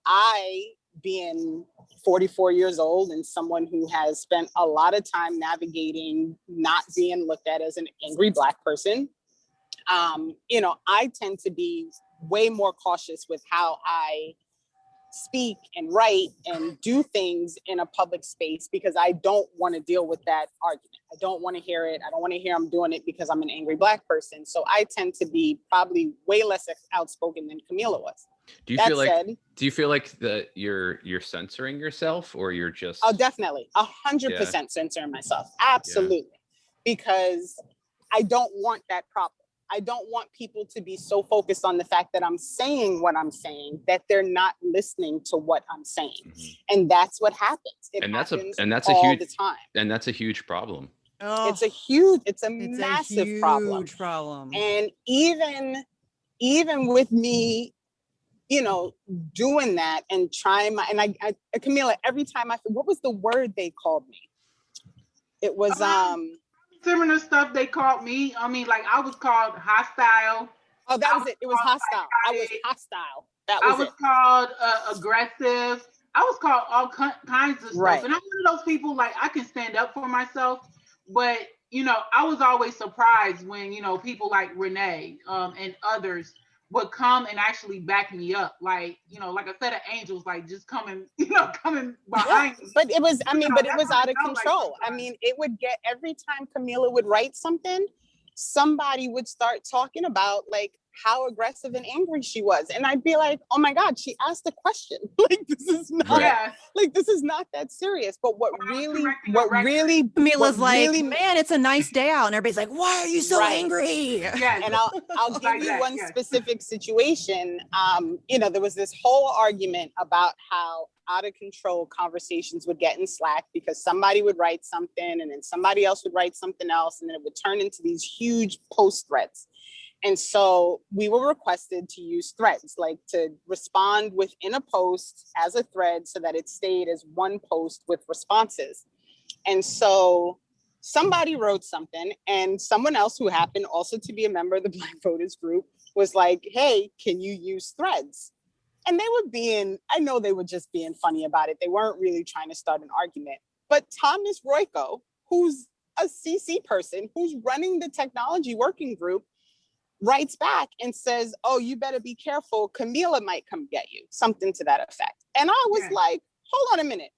I, being 44 years old and someone who has spent a lot of time navigating not being looked at as an angry Black person, I tend to be way more cautious with how I speak and write and do things in a public space, because I don't want to deal with that argument. I don't want to hear it. I don't want to hear I'm doing it because I'm an angry Black person. So I tend to be probably way less outspoken than Camila was. Do you feel like that you're censoring yourself, or you're just? Oh, definitely 100% censoring myself. Absolutely. Yeah. Because I don't want that problem. I don't want people to be so focused on the fact that I'm saying what I'm saying that they're not listening to what I'm saying. Mm-hmm. And that's what happens. That's all the time. And that's a huge problem. Oh, it's a massive problem. And even with me, doing that and trying Camila, every time what was the word they called me? It was, similar stuff they called me. I mean, like, I was called hostile. Oh, that was it. It was hostile. I was hostile. I was called aggressive. I was called all kinds of stuff. Right. And I'm one of those people, like, I can stand up for myself. But, I was always surprised when, people like Renee and others would come and actually back me up. Like, like a set of angels, like just coming behind me. But it was, but it was out of control. Like, it would get, every time Camila would write something, somebody would start talking about like how aggressive and angry she was. And I'd be like, oh my God, she asked a question. Like, this is not that serious. But what really Camila's like, man, it's a nice day out. And everybody's like, why are you so angry? Yeah. And I'll give you one specific situation. There was this whole argument about how out of control conversations would get in Slack, because somebody would write something and then somebody else would write something else. And then it would turn into these huge post threads. And so we were requested to use threads, like to respond within a post as a thread so that it stayed as one post with responses. And so somebody wrote something, and someone else who happened also to be a member of the Black Voters group was like, hey, can you use threads? And I know they were just being funny about it. They weren't really trying to start an argument. But Thomas Royko, who's a CC person, who's running the technology working group, writes back and says, oh, you better be careful. Camila might come get you. Something to that effect. And I was like, hold on a minute.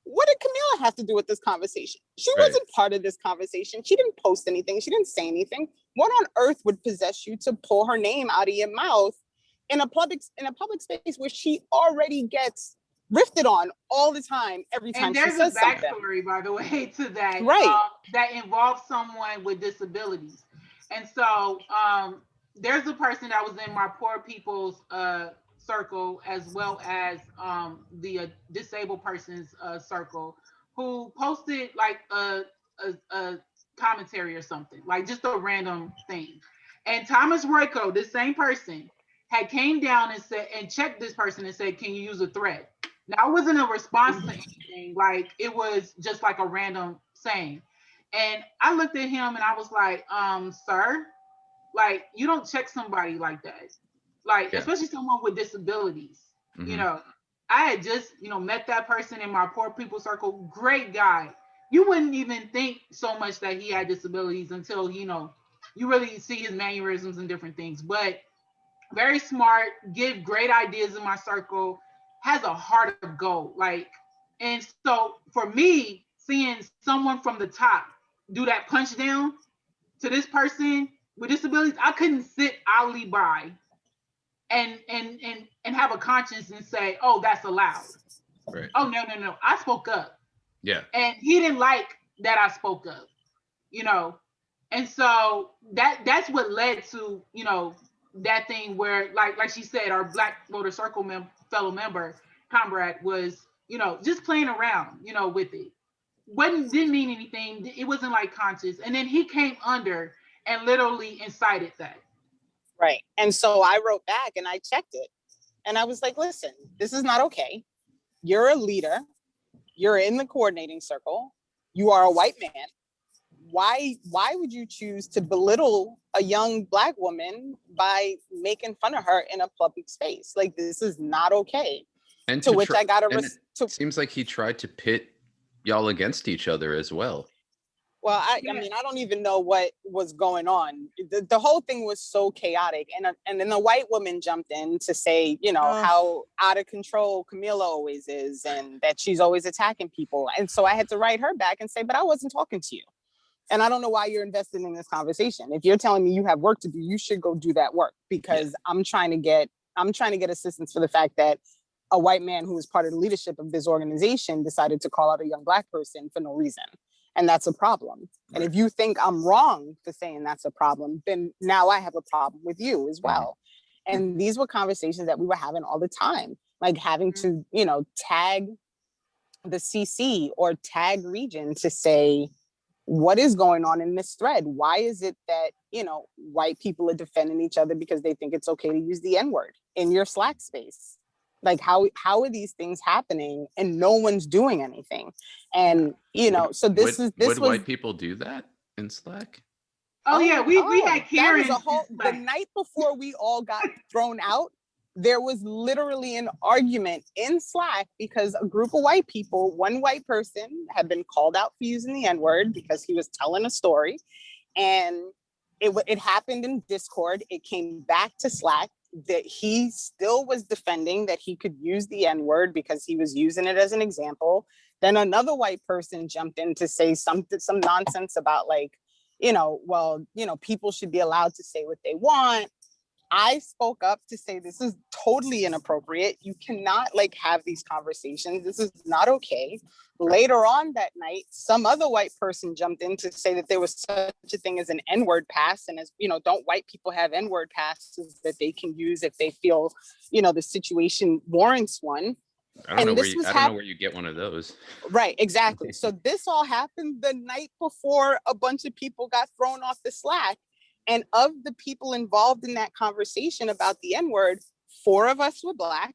What did Camila have to do with this conversation? She wasn't part of this conversation. She didn't post anything. She didn't say anything. What on earth would possess you to pull her name out of your mouth in a public space where she already gets riffed on all the time, every time she says something? And there's a backstory, by the way, to that. That involves someone with disabilities. And so there's a person that was in my poor people's circle, as well as the disabled person's circle, who posted like a commentary or something, like just a random thing. And Thomas Royko, this same person, had came down and said, and checked this person and said, can you use a thread? Now, it wasn't a response to anything, like it was just like a random saying. And I looked at him and I was like, sir, like, you don't check somebody like that. Like, especially someone with disabilities, I had just, met that person in my poor people circle. Great guy. You wouldn't even think so much that he had disabilities until, you really see his mannerisms and different things. But very smart, give great ideas in my circle, has a heart of gold. Like, and so for me, seeing someone from the top do that punch down to this person with disabilities, I couldn't sit idly by and have a conscience and say, oh, that's allowed. Right. Oh, no. I spoke up. Yeah. And he didn't like that I spoke up, And so that's what led to, that thing where, like she said, our Black Voter Circle fellow member, comrade, was, just playing around, with it. Didn't mean anything. It wasn't like conscious. And then he came under and literally incited that. Right. And so I wrote back and I checked it. And I was like, listen, this is not okay. You're a leader. You're in the coordinating circle. You are a white man. Why would you choose to belittle a young Black woman by making fun of her in a public space? Like, this is not okay. And to which I got a seems like he tried to pit y'all against each other as well. Well, I mean, I don't even know what was going on. The whole thing was so chaotic. And then the white woman jumped in to say, how out of control Camila always is and that she's always attacking people. And so I had to write her back and say, but I wasn't talking to you. And I don't know why you're invested in this conversation. If you're telling me you have work to do, you should go do that work, because I'm trying to get assistance for the fact that a white man who is part of the leadership of this organization decided to call out a young Black person for no reason. And that's a problem. And if you think I'm wrong for saying that's a problem, then now I have a problem with you as well. And these were conversations that we were having all the time, like having to, tag the CC or tag region to say, what is going on in this thread? Why is it that, white people are defending each other because they think it's okay to use the N-word in your Slack space? Like, how are these things happening and no one's doing anything? And, so would white people do that in Slack? Oh yeah, we had Karen. That was the night before we all got thrown out. There was literally an argument in Slack because a group of white people, one white person had been called out for using the N-word because he was telling a story, and it happened in Discord. It came back to Slack that he still was defending that he could use the N-word because he was using it as an example. Then another white person jumped in to say some nonsense about people should be allowed to say what they want. I spoke up to say this is totally inappropriate. You cannot have these conversations. This is not okay. Later on that night, some other white person jumped in to say that there was such a thing as an N-word pass. And as don't white people have N-word passes that they can use if they feel, the situation warrants one. I don't know where you get one of those. Right, exactly. So this all happened the night before a bunch of people got thrown off the Slack. And of the people involved in that conversation about the N-word, 4 of us were Black,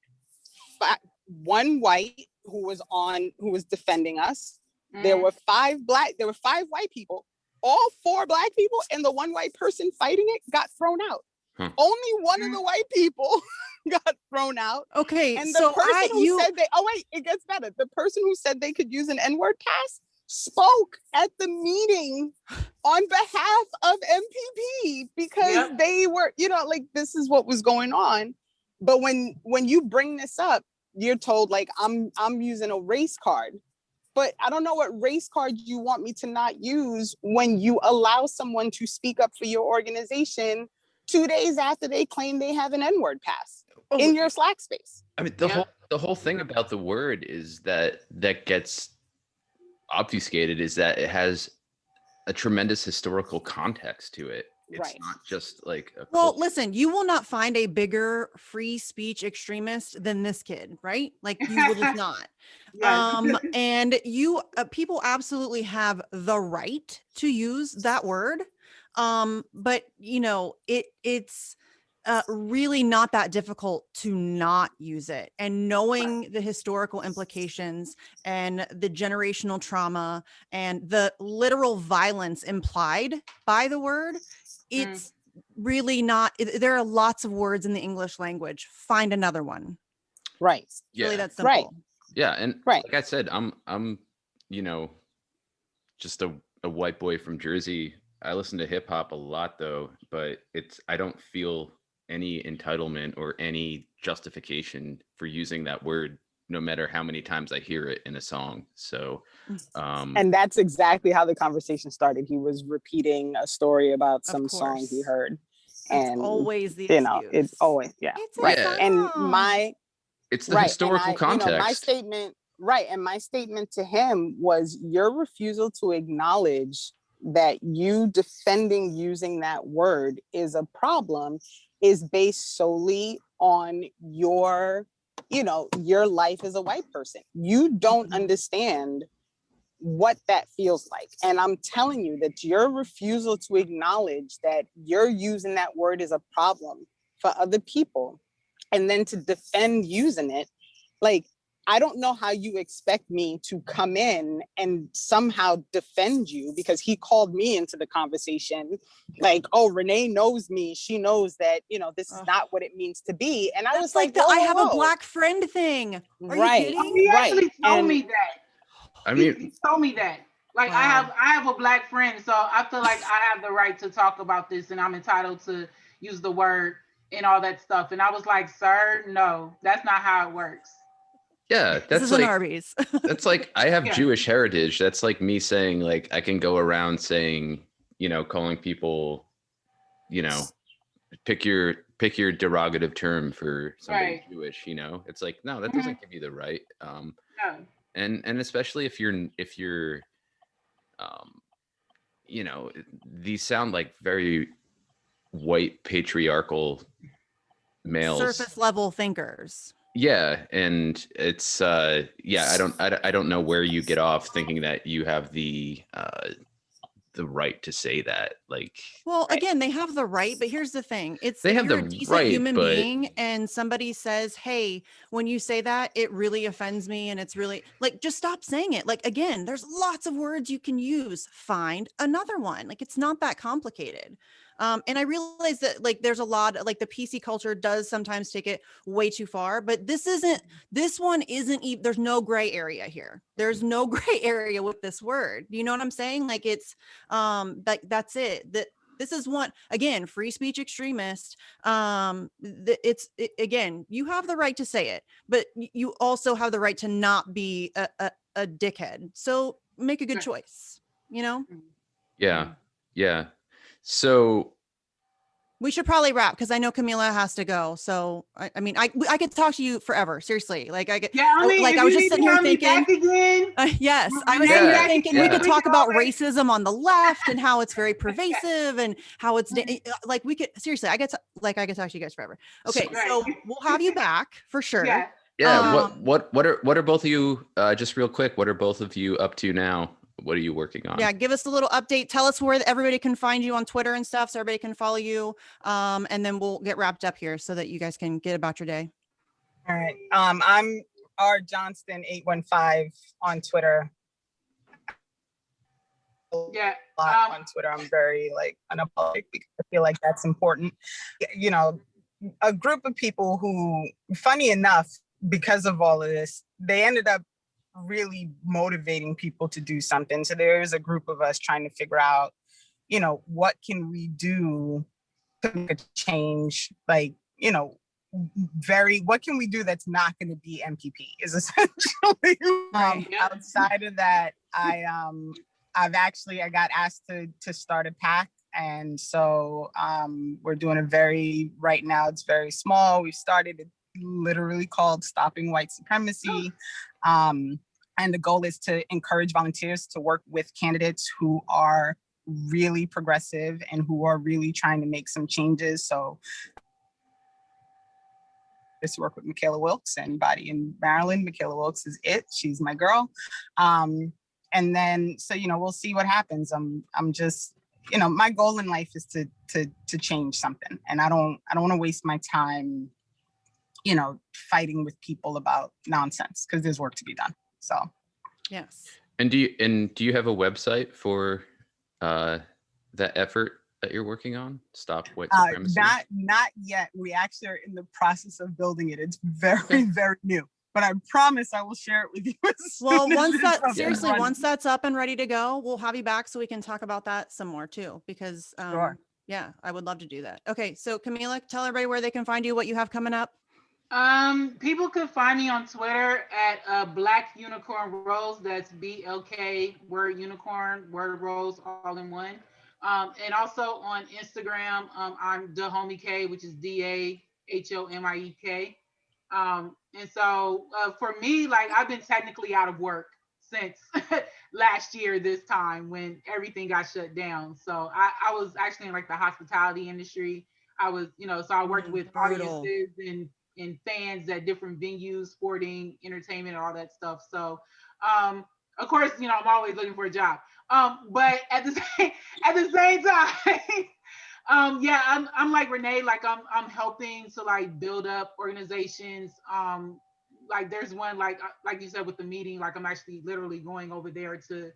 1 white who was defending us. There were 5 white people, all 4 Black people, and the 1 white person fighting it got thrown out. Only one of the white people got thrown out. Okay, and the person who said it gets better. The person who said they could use an N-word pass spoke at the meeting on behalf of MPP because they were, this is what was going on. But when you bring this up, you're told I'm using a race card. But I don't know what race card you want me to not use when you allow someone to speak up for your organization 2 days after they claim they have an N-word pass in your Slack space. I mean, the whole thing about the word is that gets obfuscated is that it has a tremendous historical context to it. It's not just listen, you will not find a bigger free speech extremist than this kid, right? You will just not. And people absolutely have the right to use that word. But it's really not that difficult to not use it, and knowing the historical implications and the generational trauma and the literal violence implied by the word, it's really not. There are lots of words in the English language. Find another one. Right. It's really Yeah. that simple. Right. Yeah. And Right. like I said, I'm, you know, just a white boy from Jersey. I listen to hip hop a lot though, but I don't feel any entitlement or any justification for using that word, no matter how many times I hear it in a song. So, And that's exactly how the conversation started. He was repeating a story about some song he course. heard. It's And always the you know, excuse. it's always, yeah. It's Right. Yeah. And song. it's the right. And historical context. my statement, right. And my statement to him was your refusal to acknowledge that you defending using that word is a problem is based solely on your, your life as a white person. You don't understand what that feels like. And I'm telling you that your refusal to acknowledge that you're using that word as a problem for other people and then to defend using it, like, I don't know how you expect me to come in and somehow defend you because he called me into the conversation like, oh, Renee knows me. She knows that, this is not what it means to be. And I was like, the whoa, I have whoa. a black friend thing. Are you Right. kidding? He Right. actually told And me that. I He mean, told me that. Like Wow. I have a black friend, so I feel like I have the right to talk about this, and I'm entitled to use the word and all that stuff. And I was like, sir, no, that's not how it works. yeah, This that's is an like Arby's. that's like I have Yeah. Jewish heritage. That's like me saying like I can go around saying, calling people, you know, pick your derogative term for somebody Right. Jewish, It's like, no, that Mhm. doesn't give you the right. No. And especially if you're um these sound like very white patriarchal males. Surface level thinkers. Yeah, and it's I don't know where you get off thinking that you have the right to say that. Like, Well, again, they have the right, but here's the thing. It's they if have you're a the decent right, human but being and somebody says, "Hey, when you say that, it really offends me and it's really like just stop saying it." Like again, there's lots of words you can use. Find another one. Like it's not that complicated. And I realize that like there's a lot like the PC culture does sometimes take it way too far, but this one isn't even there's no gray area here. There's no gray area with this word. You know what I'm saying? Like it's that's it. This is one again, free speech extremist. Again, you have the right to say it, but you also have the right to not be a dickhead. So make a good choice, yeah. So we should probably wrap because I know Camila has to go. So I mean, I could talk to you forever. Seriously, like I get, Yeah, I mean, like if I was you just need to sitting here have me thinking. back again, Yes, I was Renee sitting here back thinking again, we could we talk can about always- racism on the left and how it's very pervasive and how it's like we could seriously. I get to talk to you guys forever. Okay, Right. so we'll have you back for sure. Yeah. yeah, what are both of you just real quick? What are both of you up to now? What are you working on? Yeah, give us a little update. Tell us where everybody can find you on Twitter and stuff, so everybody can follow you. And then we'll get wrapped up here so that you guys can get about your day. all right. I'm R Johnston 815 on Twitter. Yeah. On Twitter, I'm very like unapologetic because I feel like that's important. A group of people who, funny enough, because of all of this, they ended up really motivating people to do something. So there's a group of us trying to figure out, what can we do to make a change? Like, what can we do that's not going to be MPP is essentially outside of that. I got asked to start a PAC. And so we're doing right now it's very small. We started it literally called Stopping White Supremacy. And the goal is to encourage volunteers to work with candidates who are really progressive and who are really trying to make some changes. So just work with Michaela Wilkes and Body in Maryland. Michaela Wilkes is it. She's my girl. And then, so, we'll see what happens. I'm just, my goal in life is to change something. And I don't want to waste my time, fighting with people about nonsense because there's work to be done. So, yes. And do you have a website for that effort? that you're working on? Stop white supremacy? Not yet. We actually are in the process of building it. It's very, Okay. very new. But I promise I will share it with you. Well, once that's up and ready to go, we'll have you back so we can talk about that some more too, because Sure. yeah, I would love to do that. Okay, so Camila, tell everybody where they can find you, what you have coming up. People can find me on Twitter at Black Unicorn Rose. That's BLK word unicorn word rose all in one. And also on Instagram, I'm Dahomie K, which is DAHOMIEK. And so for me, like I've been technically out of work since last year this time when everything got shut down. So I was actually in like the hospitality industry. I was, so I worked with Brutal. audiences and fans at different venues, sporting, entertainment, and all that stuff. So of course, I'm always looking for a job. But at the same time, yeah, I'm like Renee, like I'm helping to like build up organizations. Like there's one like you said with the meeting, like I'm actually literally going over there to,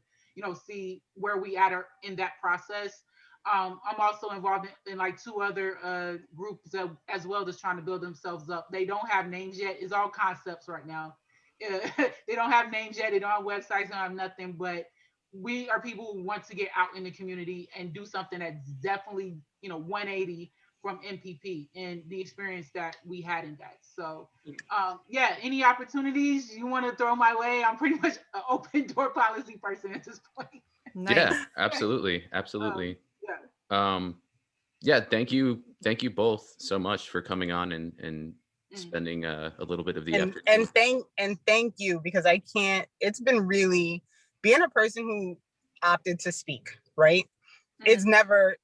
see where we at in that process. I'm also involved in like two other groups as well, just trying to build themselves up. They don't have names yet. It's all concepts right now. They don't have names yet. They don't have websites. They don't have nothing. But we are people who want to get out in the community and do something that's definitely 180 from MPP and the experience that we had in that. So yeah, any opportunities you want to throw my way, I'm pretty much an open door policy person at this point. Nice. Yeah, absolutely. Yeah, thank you both so much for coming on and spending a little bit of the effort. And thank you, because it's been really being a person who opted to speak, right? It never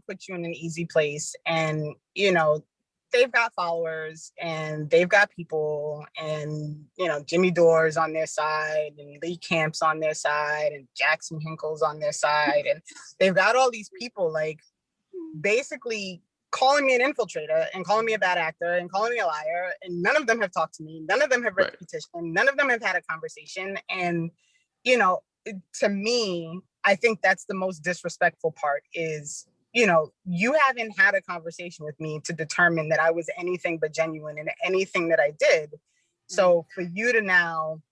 puts you in an easy place. And they've got followers and they've got people, and Jimmy Dore's on their side and Lee Camp's on their side and Jackson Hinkle's on their side, and they've got all these people like basically calling me an infiltrator and calling me a bad actor and calling me a liar, and none of them have talked to me, none of them have read the petition, none of them have had a conversation. And to me, I think that's the most disrespectful part is, you haven't had a conversation with me to determine that I was anything but genuine in anything that I did. So for you to now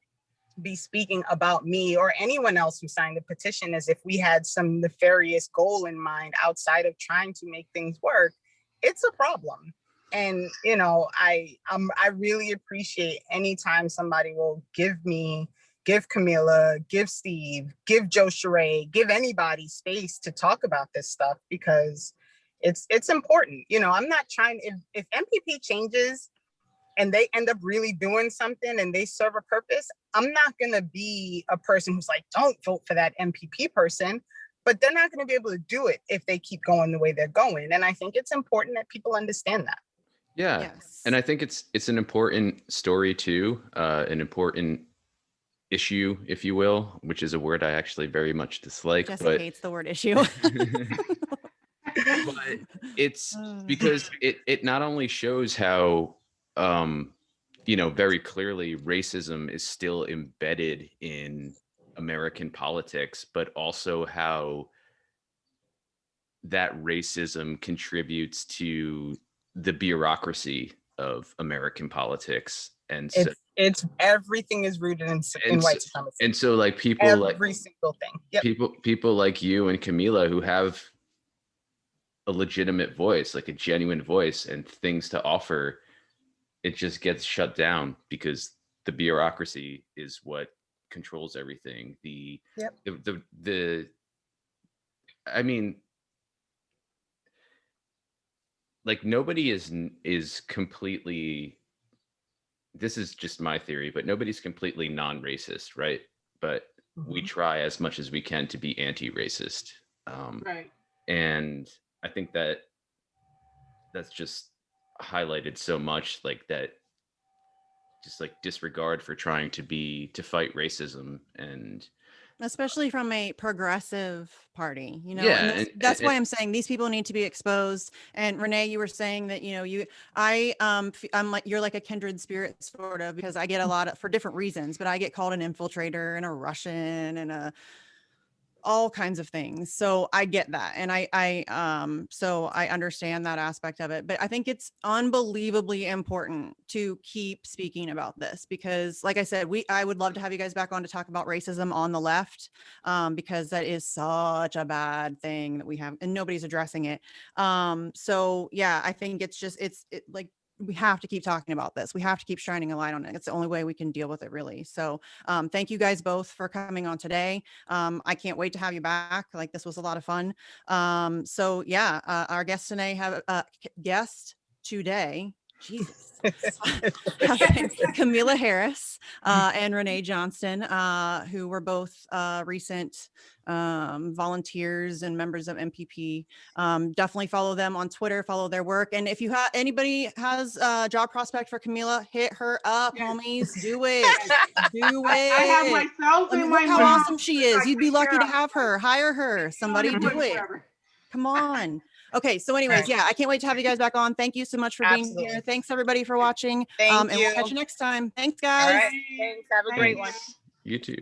be speaking about me or anyone else who signed the petition as if we had some nefarious goal in mind outside of trying to make things work, it's a problem. And I really appreciate anytime somebody will give Camila, give Steve, give Joe Sheree, give anybody space to talk about this stuff, because it's important. I'm not trying, if MPP changes and they end up really doing something and they serve a purpose, I'm not going to be a person who's like, don't vote for that MPP person, but they're not going to be able to do it if they keep going the way they're going. And I think it's important that people understand that. Yeah. Yes. And I think it's an important story too, an important issue, if you will, which is a word I actually very much dislike. Jessica hates the word issue. But it's because it not only shows how very clearly racism is still embedded in American politics, but also how that racism contributes to the bureaucracy of American politics. And so it's everything is rooted in white supremacy. And so like people every single thing. Yep. People like you and Camila who have a legitimate voice, like a genuine voice and things to offer, it just gets shut down because the bureaucracy is what controls everything. I mean, like nobody is completely, this is just my theory, but nobody's completely non-racist, right? But we try as much as we can to be anti-racist. Right. And I think that's just highlighted so much, like that just like disregard for trying to fight racism, and especially from a progressive party, Yeah, and that's why I'm saying these people need to be exposed. And Renee, you were saying that I'm like, you're like a kindred spirit sort of, because I get a lot of, for different reasons, but I get called an infiltrator and a Russian and all kinds of things. So I get that. And so I understand that aspect of it, but I think it's unbelievably important to keep speaking about this because like I said, I would love to have you guys back on to talk about racism on the left, because that is such a bad thing that we have and nobody's addressing it. So yeah, I think it's just, like, we have to keep talking about this. We have to keep shining a light on it. It's the only way we can deal with it, really. So thank you guys both for coming on today. I can't wait to have you back. Like, this was a lot of fun. So yeah, our guest today Jesus. Camila Harris and Renee Johnston, who were both recent volunteers and members of MPP. Definitely follow them on Twitter, follow their work. And if you have anybody has a job prospect for Camila, hit her up, homies. Do it. Do it. I have myself in my look how mom. awesome she is. You'd be lucky to have her. Hire her. Somebody do it. Come on. Okay. So anyways, yeah, I can't wait to have you guys back on. Thank you so much for being here. Thanks everybody for watching. Thank and you. we'll catch you next time. Thanks guys. All right. Thanks. Have a great one. You too.